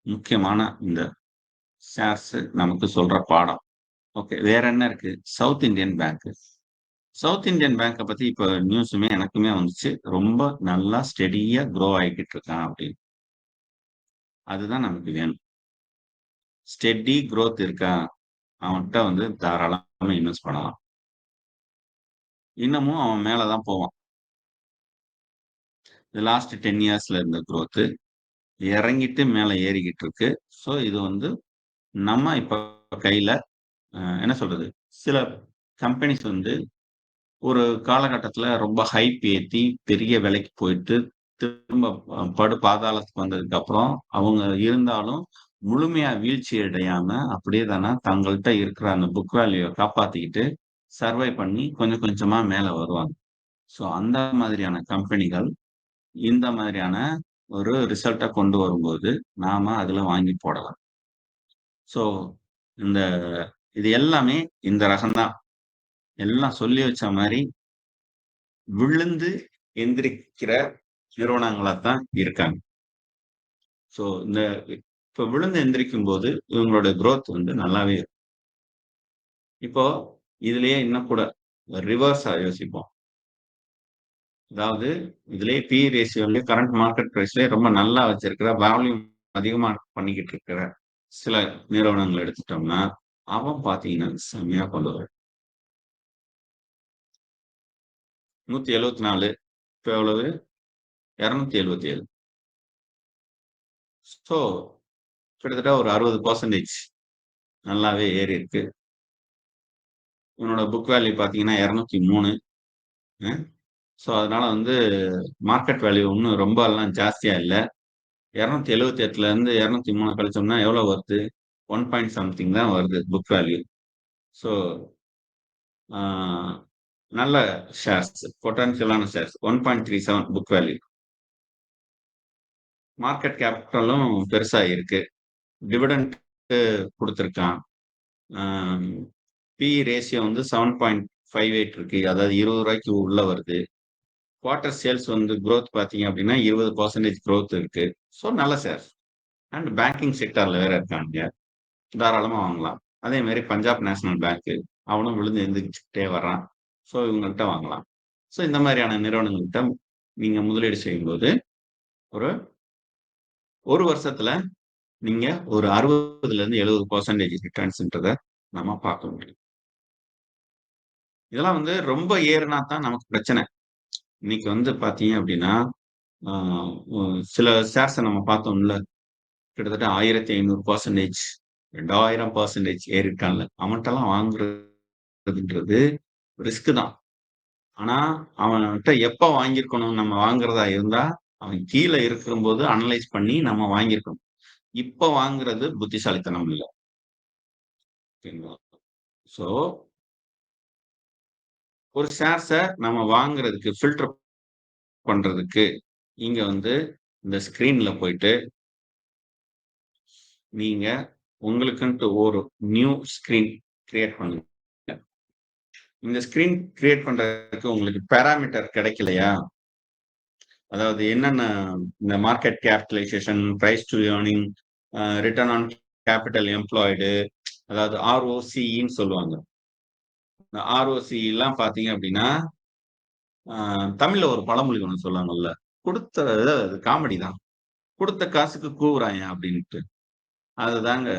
முக்கியமான இந்த ஷேர்ஸ் நமக்கு சொல்ற பாடம். ஓகே. வேற என்ன இருக்கு? South Indian Bank. South Indian பேங்க்க பத்தி இப்ப நியூஸுமே எனக்குமே வந்துச்சு. ரொம்ப நல்லா ஸ்டெடியா குரோ ஆகிக்கிட்டு இருக்கான் அப்படின்னு. அதுதான் நமக்கு வேணும். ஸ்டெடி குரோத் இருக்கா? அவன்ட்ட வந்து தாராளமா இன்வெஸ்ட் பண்ணலாம். இன்னமும் அவன் மேல தான் போவான். லாஸ்ட் 10 இயர்ஸ்ல இருந்த குரோத் இறங்கிட்டு மேல ஏறிக்கிட்டு இருக்கு. ஸோ இது வந்து நம்ம இப்ப கையில என்ன சொல்றது? சில கம்பெனிஸ் வந்து ஒரு காலகட்டத்தில ரொம்ப ஹைப் ஏத்தி பெரிய விலைக்கு போயிட்டு, திரும்ப படு பாதாளத்துக்கு வந்ததுக்கு அப்புறம், அவங்க இருந்தாலும் முழுமையா வீழ்ச்சி அடையாம, அப்படியே தான தங்கள்ட்ட இருக்கிற அந்த புக் வேல்யூவ காப்பாத்திக்கிட்டு, சர்வை பண்ணி கொஞ்சம் கொஞ்சமா மேல வருவாங்க. ஸோ அந்த மாதிரியான கம்பெனிகள், இந்த மாதிரியான ஒரு ரிசல்ட்ட கொண்டு வரும்போது, நாம அதுல வாங்கி போடலாம். ஸோ இந்த இது எல்லாமே இந்த ரகம் தான். எல்லாம் சொல்லி வச்ச மாரி விழுந்து எந்திரிக்கிற நிறுவனங்களா தான் இருக்காங்க. ஸோ இந்த இப்ப விழுந்து எந்திரிக்கும்போது, இவங்களோட குரோத் வந்து நல்லாவே இருக்கும். இப்போ இதுலயே இன்னும் கூட ரிவர்ஸா யோசிப்போம். அதாவது இதுலயே பி/இ ரேஷியோலயே கரண்ட் மார்க்கெட் பிரைஸ்லயே ரொம்ப நல்லா வச்சிருக்கிற வால்யூம் அதிகமா பண்ணிக்கிட்டு இருக்கிற சில நிறுவனங்கள எடுத்துட்டோம்னா, அவன் பார்த்தீங்கன்னா செம்மையா கொண்டு வருவான். 174 இப்ப எவ்வளவு? 277. ஸோ கிட்டத்தட்ட ஒரு 60% நல்லாவே ஏறியிருக்கு. இவனோட புக் வேல்யூ பார்த்தீங்கன்னா 203. அ ஸோ அதனால வந்து மார்க்கெட் வேல்யூ ஒண்ணும் ரொம்பலாம் ஜாஸ்தியா இல்ல. 278லேருந்து 203 கழிச்சோம்னா எவ்வளோ வருது? 1 பாயிண்ட் சம்திங் தான் வருது புக் வேல்யூ. ஸோ ஆ நல்ல ஷேர்ஸ், பொட்டன்ஷியலான ஷேர்ஸ். 1.37 book value. மார்க்கெட் கேபிட்டலும் பெருசா இருக்கு. டிவிடெண்ட் குடுத்திருக்கான். ஆ பி/இ ரேஷியோ வந்து 7.58 இருக்கு. அதாவது ரூ. 20க்கு உள்ள வருது. குவார்ட்டர் சேல்ஸ் வந்து குரோத் பார்த்தீங்க அப்படின்னா 20% குரோத் இருக்கு. ஸோ நல்ல ஷேர்ஸ். அண்ட் பேங்கிங் செக்டார்ல வேற இருக்கானுங்க. தாராளமா வாங்கலாம். அதே மாரி பஞ்சாப் நேஷனல் பேங்க் அவனும் விழுந்து எந்திரிச்சுக்கிட்டே வர்றான். ஸோ இவங்கள்ட்ட வாங்கலாம். ஸோ இந்த மாதிரியான நிறுவனங்கள்ட்ட நீங்க முதலீடு செய்யும்போது, ஒரு 1 வருஷத்துல நீங்க ஒரு 60லேருந்து 70% ரிட்டர்ன்ஸ்ன்றத நம்ம பார்க்க முடியும். இதெல்லாம் வந்து ரொம்ப ஏறுனா தான் நமக்கு பிரச்சனை. இன்னைக்கு வந்து பார்த்தீங்க அப்படின்னா, ஆ ஒ சில ஷேர்ஸ நம்ம பார்த்தோம்ல. கிட்டத்தட்ட 1500% 2000% ஏறிட்டான்ல. அவன்ட்டலாம் வாங்குறதுன்றது ரிஸ்க் தான். ஆனா, அவன்ட்ட எப்ப வாங்கியிருக்கணும் நம்ம வாங்குறதா இருந்தா, அவன் கீழ இருக்கும்போது அனலைஸ் பண்ணி நம்ம வாங்கியிருக்கணும். இப்ப வாங்குறது புத்திசாலித்தனம் இல்ல. ஓகேங்களா? ஸோ, ஒரு ஷேர்ஸ நம்ம வாங்குறதுக்கு ஃபில்டர் பண்றதுக்கு, இங்க வந்து இந்த ஸ்க்ரீன்ல போயிட்டு, நீங்க உங்களுக்குன்ட்டு ஒரு நியூ ஸ்க்ரீன் கிரியேட் பண்ணுங்க. இந்த ஸ்க்ரீன் கிரியேட் பண்றதுக்கு உங்களுக்கு பாராமீட்டர் கிடைக்கலையா? அதாவது என்னென்ன இந்த market capitalisation, price to earning, return on capital employed, அதாவது ROCEன்னு சொல்லுவாங்க. இந்த ROCEலாம் பார்த்தீங்க அப்படின்னா, அ தமிழ்ல ஒரு பழமொழி ஒண்ணு சொல்லுவாங்கல்ல. குடுத்த அது காமெடி தான். "குடுத்த காசுக்கு கூவுறாய்யா" அப்படின்ட்டு. அதுதாங்க.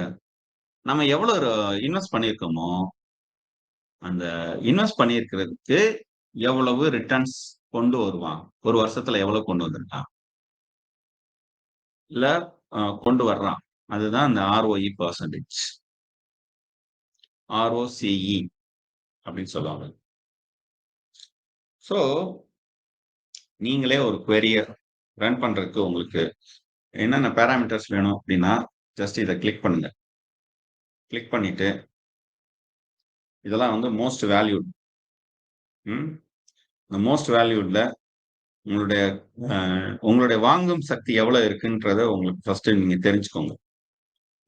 நம்ம எவ்வளோ இன்வெஸ்ட் பண்ணியிருக்கோமோ, அந்த இன்வெஸ்ட் பண்ணியிருக்கிறதுக்கு எவ்வளவு ரிட்டர்ன்ஸ் கொண்டு வருவான்? ஒரு வருஷத்துல எவ்வளவு கொண்டு வந்திருக்கான்? இல்ல கொண்டு வர்றான். அதுதான் அந்த ROE பெர்சன்டேஜ். ROCE அப்படின்னு சொல்லுவாங்க. ஸோ, நீங்களே ஒரு குவெரிய ரன் பண்றதுக்கு உங்களுக்கு என்னென்ன பாராமீட்டர்ஸ் வேணும் அப்படின்னா, ஜஸ்ட் இத கிளிக் பண்ணுங்க. கிளிக் பண்ணிட்டு, இதெல்லாம் வந்து மோஸ்ட் வேல்யூட். ம். இந்த மோஸ்ட் வேல்யூட்ல உங்களுடைய அ உங்களுடைய வாங்கும் சக்தி எவ்வளோ இருக்குன்றத உங்களுக்கு ஃபர்ஸ்ட்டு நீங்க தெரிஞ்சுக்கோங்க.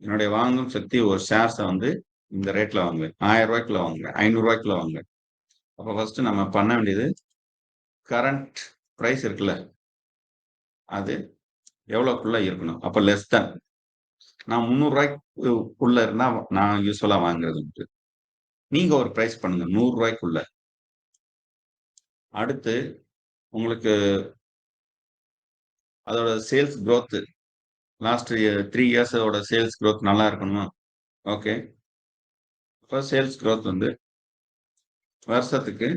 என்னுடைய வாங்கும் சக்தி ஒரு ஷேர்ஸ வந்து இந்த ரேட்ல வாங்குவேன். ரூ. 1000க்குள்ள வாங்குவேன். ரூ. 500க்குள்ள வாங்குவேன். அப்ப ஃபர்ஸ்ட்டு நம்ம பண்ண வேண்டியது கரண்ட் பிரைஸ் இருக்குல்ல, அது எவ்வளோக்குள்ள இருக்கணும். அப்ப லெஸ் தேன். நான் ரூ. 300க்கு உள்ள இருந்தா நான் யூசுவலா வாங்குறது உண்டு. நீங்க ஒரு பிரைஸ் பண்ணுங்க. ரூ. 100க்குள்ள. அடுத்து உங்களுக்கு அதோட சேல்ஸ் குரோத் லாஸ்ட் 3 இயர்ஸோட சேல்ஸ் குரோத் நல்லா இருக்கணுமா? ஓகே. இப்ப சேல்ஸ் குரோத் வந்து வருஷத்துக்கு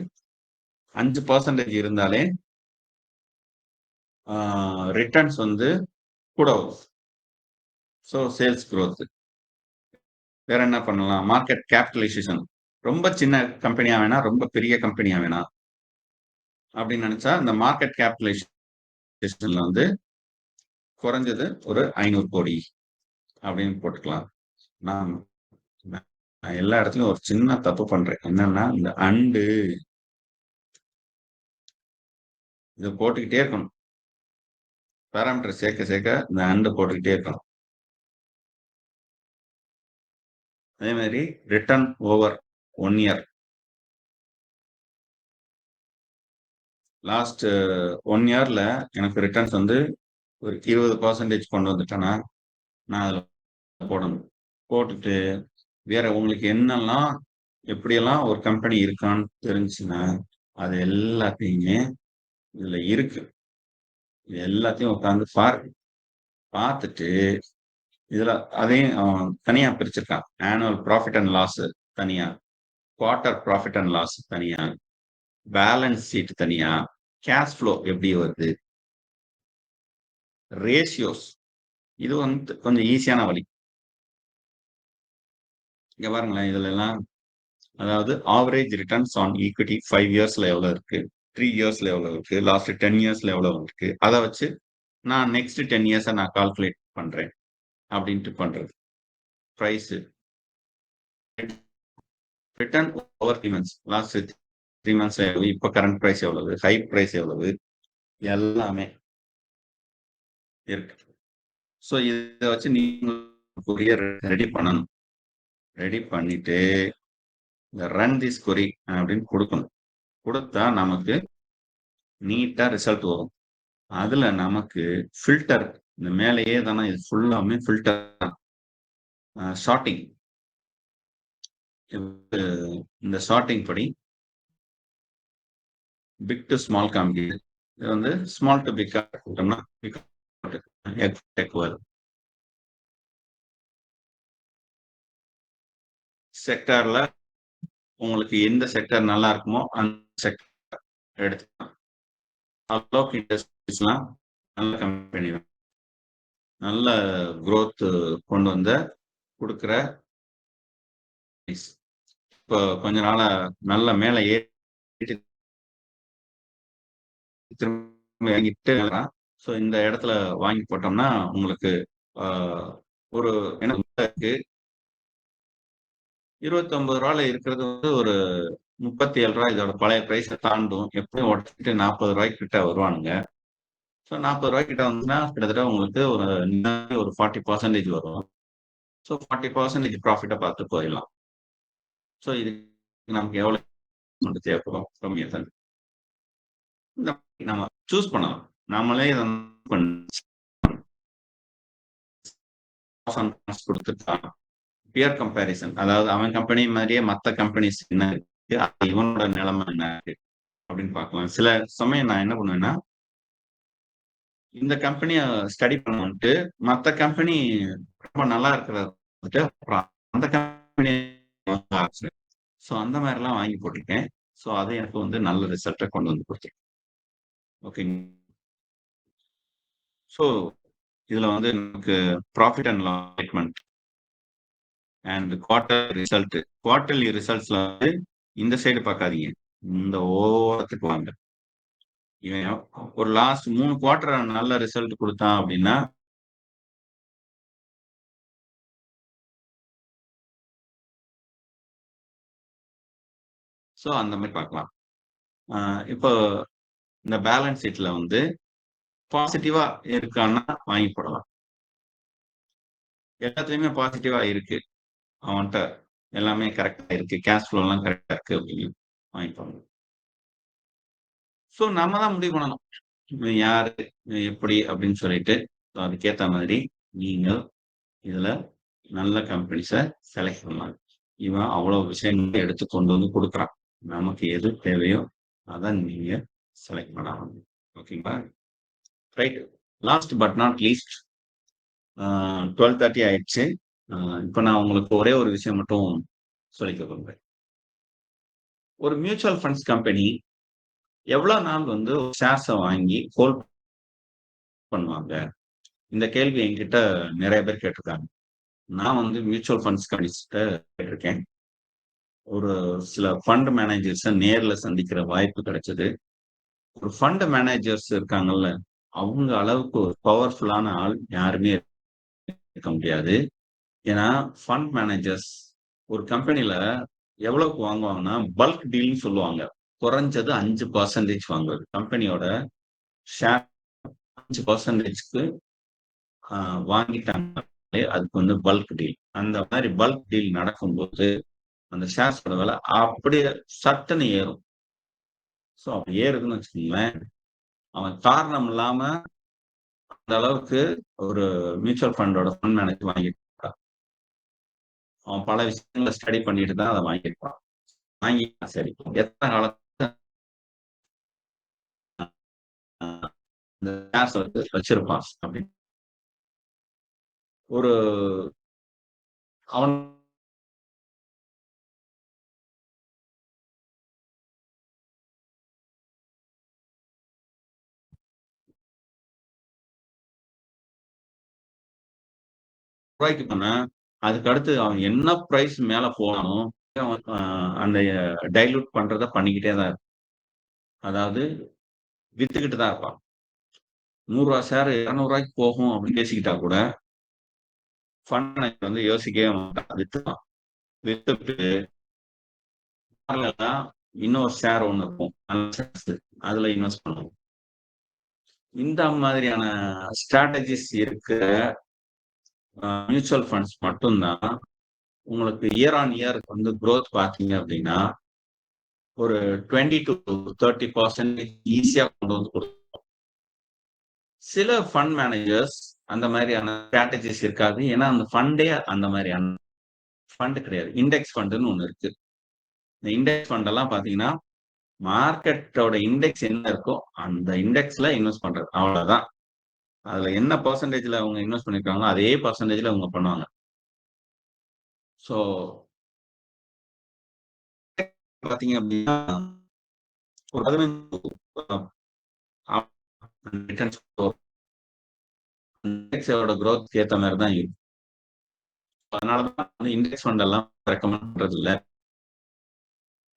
5% இருந்தாலே ரிட்டர்ன்ஸ் வந்து கூட வரும். So sales growth. வேற என்ன பண்ணலாம்? Market capitalisation. ரொம்ப சின்ன கம்பெனியா வேணாம், ரொம்ப பெரிய கம்பெனியா வேணாம். அப்படின்னு நினைச்சா இந்த மார்க்கெட் கேபிட்டலைசேஷன்ல வந்து குறைஞ்சது ஒரு 500 கோடி அப்படின்னு போட்டுக்கலாம். நான் நான் எல்லா இடத்துலயும் ஒரு சின்ன தப்பு பண்றேன். என்னன்னா இந்த இதை போட்டுக்கிட்டே இருக்கணும். பேராமீட்டர் சேர்க்க சேர்க்க இந்த போட்டுக்கிட்டே இருக்கணும். அதே மாதிரி ரிட்டர்ன் ஓவர் 1 இயர். லாஸ்ட் 1 இயர்ல எனக்கு ரிட்டர்ன்ஸ் வந்து ஒரு 20% கொண்டு வந்துட்டேன்னா நான் அதில் போடணும். போட்டுட்டு வேற உங்களுக்கு என்னெல்லாம் எப்படியெல்லாம் ஒரு கம்பெனி இருக்கான்னு தெரிஞ்சுன்னா அது எல்லாத்தையுமே இதுல இருக்கு. இது எல்லாத்தையும் உட்காந்து பார்த்துட்டு இதுல அதையும் தனியா பிரிச்சிருக்கான். ஆனுவல் ப்ராஃபிட் அண்ட் லாஸ் தனியா, குவார்டர் ப்ராஃபிட் அண்ட் லாஸ் தனியா, பேலன்ஸ் ஷீட் தனியா, கேஷ் ஃப்ளோ எப்படி வருது, ரேஷியோஸ். இது வந்து கொஞ்சம் ஈஸியான வழி. இங்க பாருங்களேன், இதுல எல்லாம் அதாவது ஆவரேஜ் ரிட்டர்ன்ஸ் ஆன் ஈக்விட்டி 5 இயர்ஸ்ல எவ்வளவு இருக்கு, 3 இயர்ஸ்ல எவ்வளவு இருக்கு, லாஸ்ட் 10 இயர்ஸ்ல எவ்வளவு இருக்கு, அதை வச்சு நான் நெக்ஸ்ட் 10 இயர்ஸை நான் கால்குலேட் பண்றேன் அப்படின்ட்டு பண்றது. Price return over 3 months, last 3 months எவ்வளவு, இப்போ கரண்ட் பிரைஸ் எவ்வளவு, ஹை பிரைஸ் எவ்வளவு, எல்லாமே இருக்கு. ஸோ இதை வச்சு நீங்க கொரியர் ரெடி பண்ணணும். ரெடி பண்ணிட்டு இந்த ரன் திஸ் கொரி அப்படின்னு கொடுக்கணும். கொடுத்தா நமக்கு நீட்டா ரிசல்ட் வரும். அதுல நமக்கு ஃபில்டர் இந்த மேலேயே தானே இது ஃபுல்லாமே ஃபில்டர் ஷார்ட்டிங். இந்த ஷார்ட்டிங் படி பிக் டு ஸ்மால் காமிக்குது. இது வந்து ஸ்மால் டு பிக் கொடுத்தோம்னா வரும். செக்டார்ல உங்களுக்கு எந்த செக்டர் நல்லா இருக்குமோ அந்த செக்டர் எடுத்துக்கலாம். அலோக் இண்டஸ்ட்ரீஸ்லாம் நல்ல கம்பெனி, நல்ல குரோத் கொண்டு வந்த கொடுக்குற. இப்போ கொஞ்ச நாளா நல்ல மேல ஏறிட்டு திரும்ப இறங்கிட்டு, ஸோ இந்த இடத்துல வாங்கி போட்டோம்னா உங்களுக்கு ஒரு என்ன இருக்கு, 29 ரூபாயில இருக்கிறது வந்து ஒரு 37 ரூபாய் இதோட பழைய பிரைஸை தாண்டும். எப்படியும் உடச்சிட்டு 40 ரூபாய்க்கு கிட்ட வருவானுங்க. ஸோ 40 ரூபாய் கிட்ட வந்துன்னா கிட்டத்தட்ட உங்களுக்கு ஒரு 40% வரும். ஸோ 40% ப்ராஃபிட்டை பார்த்து போயிடலாம். ஸோ இது நமக்கு எவ்வளவு தேவைப்படும், கம்மியாக தான் நம்ம சூஸ் பண்ணலாம். நம்மளே கொடுத்துட்டான். பியர் கம்பேரிசன், அதாவது அவன் கம்பெனி மாதிரியே மற்ற கம்பெனிஸ் என்ன இருக்கு, இவனோட நிலைமை என்ன இருக்கு அப்படின்னு பார்க்கலாம். சில சமயம் நான் என்ன பண்ணுவேன்னா இந்த கம்பெனியை ஸ்டடி பண்ணிட்டு மற்ற கம்பெனி ரொம்ப நல்லா இருக்கிறத அப்புறம் அந்த கம்பெனி ஸோ அந்த மாதிரிலாம் வாங்கி போட்டிருக்கேன். ஸோ அது எனக்கு வந்து நல்ல ரிசல்ட்டை கொண்டு வந்து கொடுத்துருக்கு. ஓகேங்க. ஸோ இதுல வந்து நமக்கு profit and loss statement and quarterly ரிசல்ட்ஸ்ல வந்து இந்த சைடு பார்க்காதீங்க, இந்த ஓரத்துக்கு வாங்க. இவன் ஒரு லாஸ்ட் 3 குவார்டர் நல்ல ரிசல்ட் கொடுத்தான் அப்படின்னா ஸோ அந்த மாதிரி பார்க்கலாம். இப்போ இந்த பேலன்ஸ் ஷீட்ல வந்து பாசிட்டிவா இருக்கான்னா வாங்கி போடலாம். எல்லாத்துலயுமே பாசிட்டிவா இருக்கு, அவன்கிட்ட எல்லாமே கரெக்டா இருக்கு, கேஷ் ஃப்ளோ எல்லாம் கரெக்டா இருக்கு அப்படின்னு வாங்கி போடலாம். ஸோ நம்ம தான் முடிவு பண்ணணும் யாரு எப்படி அப்படின்னு சொல்லிட்டு. அதுக்கேற்ற மாதிரி நீங்கள் இதுல நல்ல கம்பெனிஸை செலக்ட் பண்ணலாம். இவன் அவ்வளவு விஷயங்களை எடுத்து கொண்டு வந்து கொடுக்குறான். நமக்கு எது தேவையோ அதான் நீங்க செலக்ட் பண்ணணும். ஓகேங்களா? Right. Last but not least 12:30 ஆயிடுச்சு. அ இப்ப நான் உங்களுக்கு ஒரே ஒரு விஷயம் மட்டும் சொல்லிக்க விரும்புறேன். ஒரு மியூச்சுவல் ஃபண்ட்ஸ் கம்பெனி எவ்வளோ நாள் வந்து ஷேர்ஸ வாங்கி ஹோல்ட் பண்ணுவாங்க? இந்த கேள்வி என்கிட்ட நெறைய பேர் கேட்டிருக்காங்க. நான் வந்து மியூச்சுவல் ஃபண்ட்ஸ் கம்பெனிஸ்ட்ட கேட்டிருக்கேன். ஒரு சில ஃபண்ட் மேனேஜர்ஸ நேர்ல சந்திக்கிற வாய்ப்பு கிடைச்சது. ஒரு ஃபண்ட் மேனேஜர்ஸ் இருக்காங்கல்ல, அவங்க அளவுக்கு ஒரு பவர்ஃபுல்லான ஆள் யாருமே இருக்க முடியாது. ஏன்னா, ஃபண்ட் மேனேஜர்ஸ் ஒரு கம்பெனில எவ்வளவுக்கு வாங்குவாங்கன்னா, பல்க் டீல்ன்னு சொல்லுவாங்க. குறைஞ்சது 5% வாங்குவது. கம்பெனியோட ஷேர் 5%க்கு அ வாங்கிட்டாங்கனாலே அதுக்கு வந்து பல்க் டீல். அந்த மாரி பல்க் டீல் நடக்கும்போது, அந்த ஷேர்ஸோட விலை அப்படியே சட்டுன்னு ஏறும். ஸோ அப்படி ஏறுதுன்னு வச்சுக்கோங்களேன், அவன் காரணம் இல்லாம அந்த அளவுக்கு ஒரு மியூச்சுவல் ஃபண்டோட ஃபண்ட் மேனேஜர் வாங்கியிருக்கான். அவன் பல விஷயங்கள ஸ்டடி பண்ணிட்டு தான் அத வாங்கியிருப்பான். வாங்கிட்டா சரி. எத்தன காலத்துக்கு இந்த ஷேர்ஸ் வந்து வச்சிருப்பான் அப்படின்னு. ஒரு அவன் ரூபாய்க்கு பண்ண, அதுக்கு அடுத்து அவன் என்ன பிரைஸ் மேல போனானோ, அவன் அந்த டைல்யூட் பண்றத பண்ணிக்கிட்டே தான் இருப்பான். அதாவது வித்துக்கிட்டு தான் இருப்பான். ரூ. 100 ஷேர் ரூ. 200க்கு போகும் அப்படின்னு பேசிக்கிட்டா கூட, ஃபண்ட் மேனேஜர் வந்து யோசிக்கவே மாட்டான். வித்துருவான். வித்துட்டு பார்லனா இன்னொரு ஷேர் ஒண்ணு இருக்கும். அந்த ஷேர்ஸ் அதுல இன்வெஸ்ட் பண்ணுவோம். இந்த மாதிரியான ஸ்ட்ராட்டஜிஸ் இருக்கிற மியூச்சுவல் ஃபண்ட்ஸ் மட்டும் தான் உங்களுக்கு இயர் ஆன் இயர் வந்து குரோத் பார்த்தீங்க அப்படின்னா, ஒரு 20 டூ 30% ஈஸியா கொண்டு வந்து குடுக்கும். சில ஃபண்ட் மேனேஜர்ஸ் அந்த மாதிரியான ஸ்ட்ராட்டஜிஸ் இருக்காது. ஏன்னா, அந்த ஃபண்டே அந்த மாதிரியான ஃபண்ட் கிடையாது. இண்டெக்ஸ் ஃபண்டுன்னு ஒண்ணு இருக்கு. இந்த இண்டெக்ஸ் ஃபண்ட் எல்லாம் பார்த்தீங்கன்னா, மார்க்கெட்டோட இண்டெக்ஸ் என்ன இருக்கோ, அந்த இண்டெக்ஸ்ல இன்வெஸ்ட் பண்றது. அவ்வளவுதான். அதுல என்ன பெர்சன்டேஜ்ல அவங்க இன்வெஸ்ட் பண்ணிருக்காங்களோ, அதே பெர்சன்டேஜ்ல அவங்க பண்ணுவாங்க. ஸோ பார்த்தீங்க அப்படின்னா, ஒரு 15 ரிட்டர்ன்ஸ் இண்டெக்ஸோட குரோத்க்கு ஏத்த மாரி தான் இருக்கும். அதனால தான் வந்து இண்டெக்ஸ் ஃபண்ட் எல்லாம் ரெக்கமெண்ட் பண்றது இல்ல.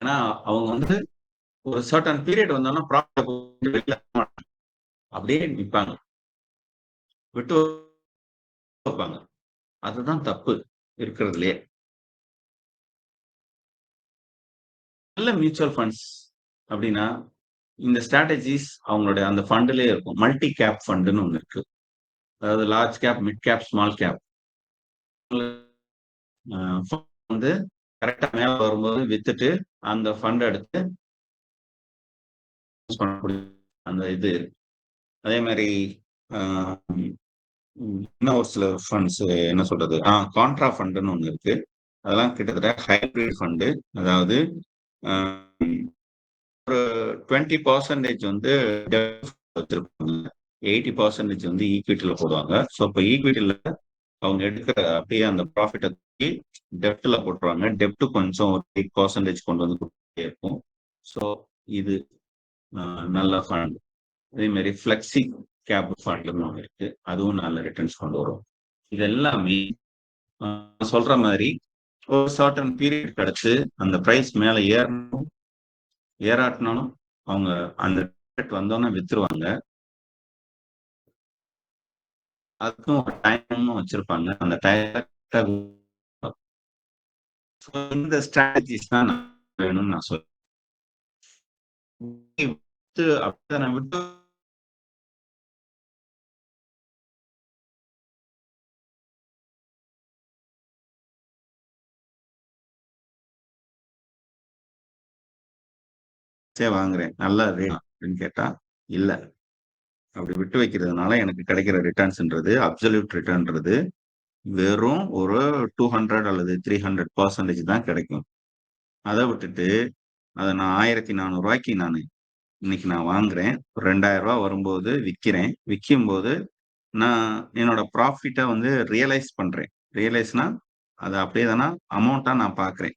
ஏன்னா, அவங்க வந்து ஒரு சர்டன் பீரியட் வந்தோனே ப்ராஃபிட்ட வெளில வரமாட்டாங்க. அப்படியே நிப்பாங்க. விட்டு வைப்பாங்க. அதுதான் தப்பு இருக்கிறதுலயே. நல்ல மியூச்சுவல் ஃபண்ட்ஸ் அப்படின்னா, இந்த ஸ்ட்ராட்டஜிஸ் அவங்களுடைய அந்த ஃபண்டுலயே இருக்கும். மல்டி கேப் ஃபண்டுன்னு ஒண்ணு இருக்கு. அதாவது large cap, mid cap, small cap. அ வந்து கரெக்ட்டா மேல வரும்போது வித்துட்டு, அந்த ஃபண்ட் எடுத்து யூஸ் பண்ணக்கூடிய அந்த இது இருக்கு. அதே மாரி அ இன்னும் ஒரு சில ஃபண்ட்ஸ் என்ன சொல்றது? கான்ட்ரா ஃபண்டுன்னு ஒண்ணு இருக்கு. அதெல்லாம் கிட்டத்தட்ட ஹைபிரிட் ஃபண்டு. அதாவது அ ஒரு 20% வந்து டெப்ட் வச்சிருப்பாங்க. 80% வந்து ஈக்விட்டில போடுவாங்க. ஸோ, இப்ப ஈக்விட்டில அவங்க எடுக்கிற அப்படியே அந்த ப்ராஃபிட்ட தூக்கி டெப்ட்ல போட்டுருவாங்க. டெப்ட் கொஞ்சம் ஒரு 8% கொண்டு வந்து குடுத்துட்டே இருக்கும். ஸோ, இது அ நல்ல ஃபண்ட். அதே மாரி ஃப்ளெக்ஸி கேப் ஃபண்டுன்னு ஒண்ணு இருக்கு. அதுவும் நல்ல ரிட்டர்ன்ஸ் கொண்டு வரும். இது எல்லாமே சொல்ற மாரி ஒரு சர்டன் பீரியட் கழிச்சு அந்த பிரைஸ் மேல ஏறாட்டினாலும் அவங்க அந்த பீரியட் வந்தோனே வித்துருவாங்க. அதுக்கும் ஒரு டைமும் வச்சிருப்பாங்க. அந்த டயத்த இந்த ஸ்ட்ராட்டஜிஸ் தான் வேணும்னு நான் சொல்றேன். விட்டு அப்படியே நான் விட்டு வாங்குறேன். நல்ல ரேட் அப்படின்னு கேட்டா, இல்ல. அப்படி விட்டு வைக்கிறதுனால எனக்கு கிடைக்கிற ரிட்டர்ன்ஸ்ன்றது அப்சல்யூட் ரிட்டர்ன்றது வெறும் ஒரு 200 அல்லது 300% தான் கிடைக்கும். அத விட்டுட்டு, அத நான் ரூ. 1400க்கு நானு இன்னைக்கு நான் வாங்குறேன். ஒரு ரூ. 2000 வரும்போது விக்கிறேன். விக்கும்போது நான் என்னோட ப்ராஃபிட்ட வந்து ரியலைஸ் பண்றேன். ரியலைஸ்னா, அத அப்படியே தான அமௌண்ட்டா நான் பார்க்குறேன்.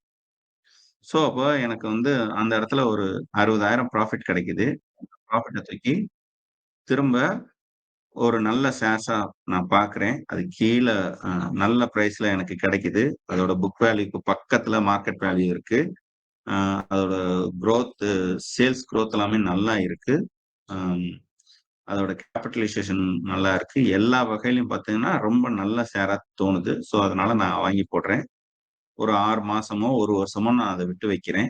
ஸோ, அப்போ எனக்கு வந்து அந்த இடத்துல ஒரு 60,000 ப்ராஃபிட் கிடைக்குது. ப்ராஃபிட்ட தூக்கி திரும்ப ஒரு நல்ல ஷேர்ஸா நான் பார்க்குறேன். அது கீழ அ நல்ல பிரைஸ்ல எனக்கு கிடைக்குது. அதோட புக் வேல்யூக்கு பக்கத்துல மார்க்கெட் வேல்யூ இருக்கு. அ அதோட குரோத்து சேல்ஸ் குரோத் எல்லாமே நல்லா இருக்கு. அம் அதோட கேபிட்டலைசேஷன் நல்லா இருக்கு. எல்லா வகையிலயும் பார்த்தீங்கன்னா, ரொம்ப நல்ல ஷேரா தோணுது. ஸோ, அதனால நான் வாங்கி போடுறேன். ஒரு 6 மாசமோ, 1 வருஷமோ நான் அத விட்டு வைக்கிறேன்.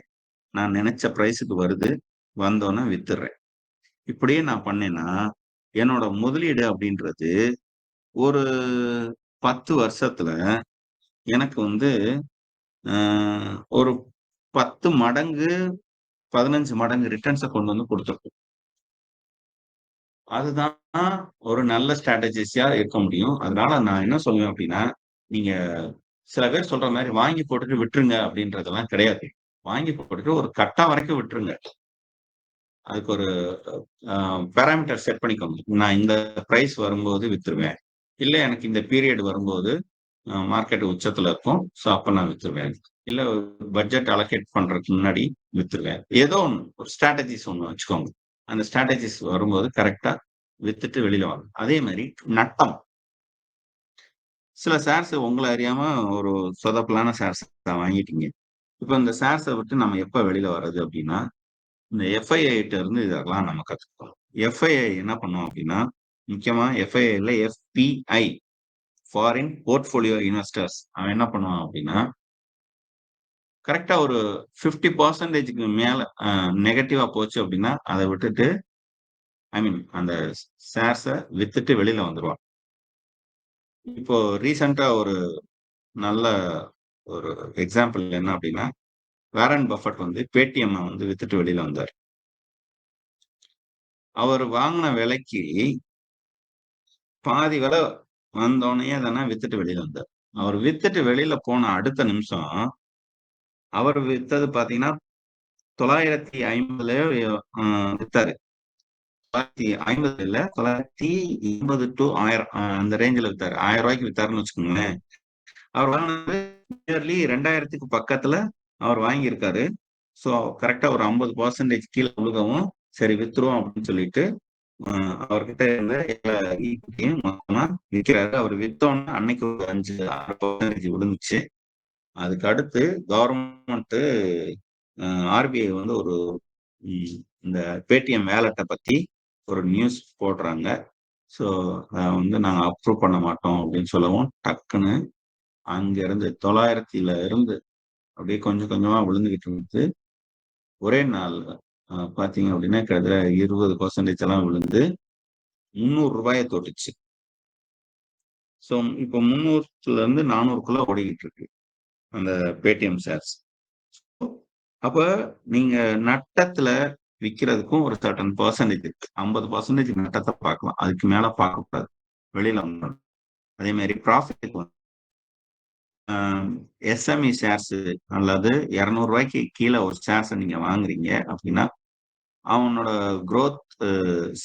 நான் நெனச்ச பிரைஸுக்கு வருது. வந்தோனே வித்துர்றேன். இப்படியே நான் பண்ணேன்னா, என்னோட முதலீடு அப்படின்றது ஒரு 10 வருஷத்துல எனக்கு வந்து அ ஒரு 10 மடங்கு, 15 மடங்கு ரிட்டர்ன்ஸ கொண்டு வந்து குடுத்துரும். அதுதான் ஒரு நல்ல ஸ்ட்ராட்டஜிஸியா இருக்க முடியும். அதனால நான் என்ன சொல்லுவேன் அப்டின்னா, நீங்க சில பேர் சொல்ற மாரி வாங்கி போட்டுட்டு விட்டுருங்க அப்டின்றதெல்லாம் கிடையாது. வாங்கி போட்டுட்டு ஒரு கட்டம் வரைக்கும் விட்டுருங்க. அதுக்கு ஒரு அ பாராமீட்டர் செட் பண்ணிக்கோங்க. நான் இந்த பிரைஸ் வரும்போது வித்துருவேன். இல்ல எனக்கு இந்த பீரியட் வரும்போது மார்க்கெட் உச்சத்துல இருக்கும். ஸோ அப்ப நான் வித்துருவேன். இல்ல பட்ஜெட் அலோகேட் பண்றதுக்கு முன்னாடி வித்துருவேன். ஏதோ ஒண்ணு ஒரு ஸ்ட்ராட்டஜிஸ் ஒண்ணு வச்சுக்கோங்க. அந்த ஸ்ட்ராட்டஜிஸ் வரும்போது கரெக்ட்டா வித்துட்டு வெளில வாங்க. அதே மாரி நட்டம். சில ஷேர்ஸ் உங்கள அறியாம ஒரு சொதப்பலான ஷேர்ஸ் வாங்கிட்டீங்க. இப்ப இந்த ஷேர்ஸ விட்டு நம்ம எப்ப வெளில வர்றது அப்டின்னா, இந்த எஃப்ஐஐ ட்ட இருந்து இதெல்லாம் நம்ம கத்துக்கணும். எஃப்ஐஐ என்ன பண்ணும் அப்டின்னா, முக்கியமா எஃப்ஐஐ ல எஃப்பிஐ ஃபாரின் போர்ட்ஃபோலியோ இன்வெஸ்டர்ஸ் அவன் என்ன பண்ணுவான் அப்டின்னா, கரெக்ட்டா ஒரு 50%க்கு மேல நெகட்டிவா போச்சு அப்டின்னா, அத விட்டுட்டு ஐ மீன் அந்த ஷேர்ஸ வித்துட்டு வெளில வந்துருவான். இப்போ ரீசென்ட்டா ஒரு நல்ல ஒரு எக்ஸாம்பிள் என்ன அப்டின்னா, வாரன் பஃபட் வந்து Paytm வந்து வித்துட்டு வெளில வந்தாரு. அவரு வாங்குன விலைக்கு பாதி விலை வந்தோனயே தானே வித்துட்டு வெளில வந்தாரு. அவரு வித்துட்டு வெளில போன அடுத்த நிமிஷம், அவரு வித்தது பார்த்தீங்கன்னா, 950லயோ அ வித்தாரு. 950 இல்ல, 980 டூ 1000 அந்த ரேஞ்சுல வித்தாரு. ரூ. 1000க்கு வித்தாருன்னு வச்சுக்கோங்களேன். அவர் வாங்குனது நியர்லி 2000க்கு பக்கத்துல அவர் வாங்கியிருக்காரு. ஸோ கரெக்ட்டா ஒரு 50% கீழ விழுகவும், சரி வித்துருவோம் அப்படின்னு சொல்லிட்டு, அ அவர்கிட்ட இருந்த எல்லா ஈக்விட்டியும் மொத்தமா விக்கிறாரு. அவரு வித்தோனே அன்னைக்கு ஒரு 5, 6% விழுந்துச்சு. அதுக்கு அடுத்து கவர்மெண்ட் அ ஆர்பிஐ வந்து ஒரு இந்த Paytm வாலெட்ட பத்தி ஒரு நியூஸ் போடுறாங்க. ஸோ வந்து நாங்க அப்ரூவ் பண்ண மாட்டோம் அப்படின்னு சொல்லவும், டக்குன்னு அங்க இருந்து 900ல இருந்து அப்படியே கொஞ்சம் கொஞ்சமா விழுந்துகிட்டு இருந்துச்சு. ஒரே நாள்ல பார்த்தீங்க அப்படின்னா, கிட்டத்தட்ட 20% எல்லாம் விழுந்து ரூ. 300 தொட்டுச்சு. ஸோ இப்போ 300ல இருந்து 400க்குள்ள ஓடிக்கிட்டு இருக்கு. அந்த Paytm ஷேர்ஸ். அப்ப நீங்க நட்டத்துல விக்கிறதுக்கும் ஒரு சர்டன் பெர்சன்டேஜ் இருக்கு. 50% நட்டத்த பார்க்கலாம். அதுக்கு மேல பார்க்கக்கூடாது. வெளியில வந்துரணும். அதே மாரி ப்ராஃபிட்க்கு வந்து அ எஸ்எம்இ ஷேர்ஸ் அல்லது ரூ. 200க்கு கீழ ஒரு ஷேர்ஸ நீங்க வாங்குறீங்க அப்டின்னா, அவனோட குரோத்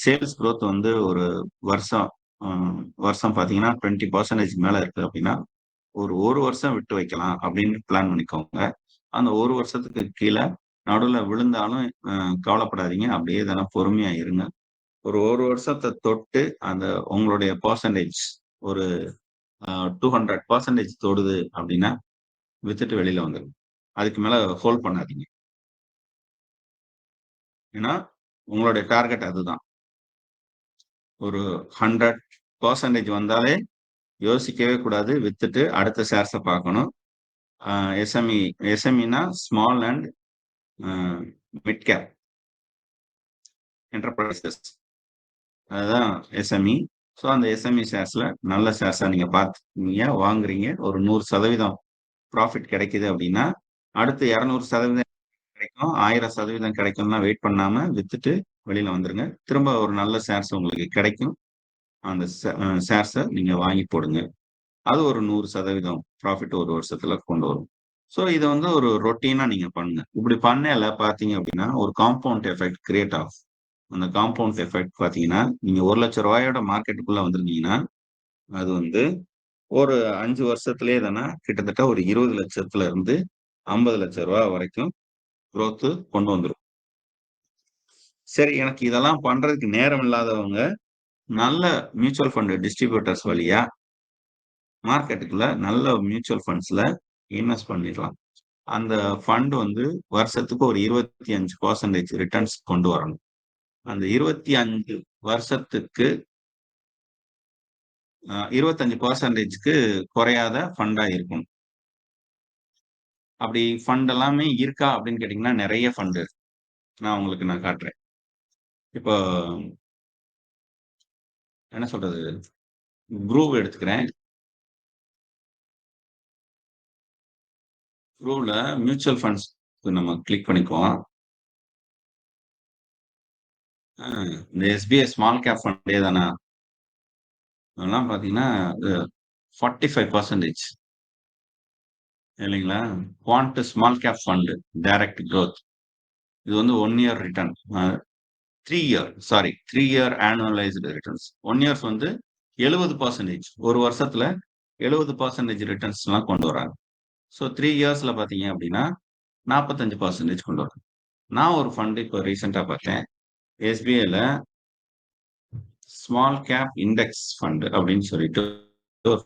சேல்ஸ் குரோத் வந்து ஒரு வருஷம் அ வருஷம் பார்த்தீங்கன்னா 20% மேல இருக்கு அப்டின்னா, ஒரு 1 வருஷம் விட்டு வைக்கலாம் அப்டின்னு பிளான் பண்ணிக்கோங்க. அந்த 1 வருஷத்துக்கு கீழ நடுவுல விழுந்தாலும் கவலைப்படாதீங்க. அப்படியே தான பொறுமையா இருங்க. ஒரு 1 வருஷத்த தொட்டு அந்த உங்களுடைய பெர்சன்டேஜ் ஒரு 200% தொடுது அப்படின்னா, வித்துட்டு வெளில வந்துருங்க. அதுக்கு மேல ஹோல்ட் பண்ணாதீங்க. ஏன்னா, உங்களுடைய டார்கெட் அதுதான். ஒரு 100% வந்தாலே யோசிக்கவே கூடாது. வித்துட்டு அடுத்த ஷேர்ஸ பார்க்கணும். அ எஸ்எம்இ எஸ்எம்இன்னா small and uh mid cap enterprises. அதுதான் எஸ்எம்இ. ஸோ அந்த எஸ்எம்இ ஷேர்ஸ்ல நல்ல ஷேர்ஸா நீங்க பார்த்துருக்கீங்க, வாங்குறீங்க. ஒரு 100% ப்ராஃபிட் கிடைக்குது அப்படின்னா, அடுத்து 200% கிடைக்கும், 1000% கிடைக்கும்லாம் வெயிட் பண்ணாம வித்துட்டு வெளியில வந்துருங்க. திரும்ப ஒரு நல்ல ஷேர்ஸ் உங்களுக்கு கிடைக்கும். அந்த ஷேர்ஸ நீங்க வாங்கி போடுங்க. அது ஒரு 100% ப்ராஃபிட் 1 வருஷத்துல கொண்டு வரும். ஸோ இத வந்து ஒரு ரொட்டீனா நீங்க பண்ணுங்க. இப்படி பண்ணையில பார்த்தீங்க அப்படின்னா, ஒரு காம்பவுண்ட் எஃபெக்ட் கிரியேட் ஆகும். அந்த காம்பவுண்ட் எஃபெக்ட் பார்த்தீங்கன்னா, நீங்க ரூ. 1,00,000 மார்க்கெட்டுக்குள்ள வந்திருந்தீங்கன்னா, அது வந்து ஒரு 5 வருஷத்திலேயே தான கிட்டத்தட்ட ஒரு 20,00,000 இருந்து ரூ. 50,00,000 வரைக்கும் குரோத் கொண்டு வந்துரும். சரி, எனக்கு இதெல்லாம் பண்றதுக்கு நேரம் இல்லாதவங்க, நல்ல மியூச்சுவல் ஃபண்ட் டிஸ்ட்ரிபியூட்டர்ஸ் வழியா மார்க்கெட்டுக்குள்ள நல்ல மியூச்சுவல் ஃபண்ட்ஸ்ல இன்வெஸ்ட் பண்ணிடலாம். அந்த ஃபண்ட் வந்து வருஷத்துக்கு ஒரு 25% ரிட்டர்ன்ஸ் கொண்டு வரணும். அந்த 25 வருஷத்துக்கு 25%க்கு குறையாத ஃபண்டா இருக்கணும். அப்படி ஃபண்ட் எல்லாமே இருக்கா அப்படின்னு கேட்டீங்கன்னா, நெறைய ஃபண்ட் இருக்கு. நான் காட்டுறேன். இப்போ என்ன சொல்றது? க்ரூவ் எடுத்துக்கிறேன். க்ரூவ்ல மியூச்சுவல் ஃபண்ட்ஸ் நம்ம கிளிக் பண்ணிக்குவோம். இந்த எஸ்பிஐ ஸ்மால் கேப் ஃபண்டே தான. அதெல்லாம் பார்த்தீங்கன்னா, அது 45% இல்லைங்களா? Quant small cap fund direct growth. இது வந்து 1 year return. 3 year annualised returns. 1 years வந்து 70%. ஒரு வருஷத்துல 70% ரிட்டர்ன்ஸ்லாம் கொண்டு வராங்க. ஸோ 3 இயர்ஸ்ல பார்த்தீங்க அப்படின்னா, 45% கொண்டு வராங்க. நான் ஒரு ஃபண்ட் இப்போ ரீசென்ட்டா பார்த்தேன். எஸ்பிஐல ஸ்மால் கேப் இண்டெக்ஸ் ஃபண்ட் அப்படின்னு சொல்லிட்டு ஒரு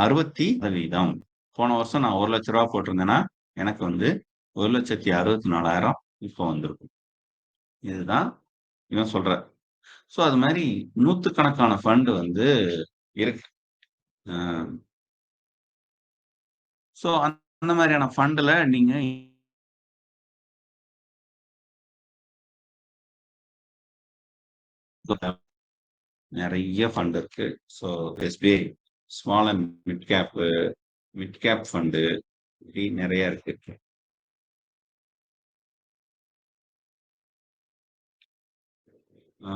60%. போன வருஷம் நான் ரூ. 1,00,000 போட்டிருந்தேன்னா, எனக்கு வந்து 1,64,000 இப்போ வந்திருக்கும். இதுதான் இவன் சொல்றான். ஸோ அது மாரி நூத்துக்கணக்கான ஃபண்ட் வந்து இருக்கு. அ ஸோ அந்த மாரியான ஃபண்டுல நீங்க நெறைய ஃபண்ட் இருக்கு. So SBI small and mid cap fund இப்படி நெறைய இருக்கு. ஆ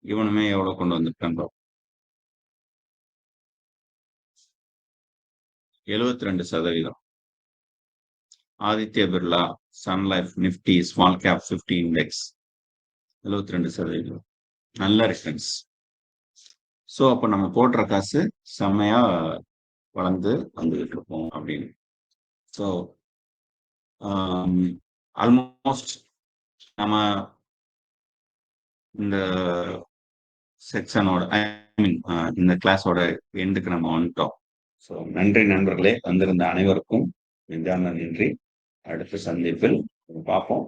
இவனுமே எவ்வளோ கொண்டு வந்திருக்கான் பாப்போம். 72%. Aditya Birla, Sun Life, Nifty, small cap 50 index 72%. நல்ல ரிட்டர்ன்ஸ். ஸோ அப்ப நம்ம போடுற காசு செம்மையா வளர்ந்து வந்துகிட்டு இருக்கும் அப்படின்னு. ஸோ ஆல்மோஸ்ட் நம்ம இந்த செக்ஷனோட ஐ மீன் இந்த கிளாஸோட எண்டுக்கு நம்ம வந்துட்டோம். ஸோ நன்றி நண்பர்களே, வந்திருந்த அனைவருக்கும் நெஞ்சார்ந்த நன்றி. அடுத்த சந்திப்பில் பார்ப்போம்.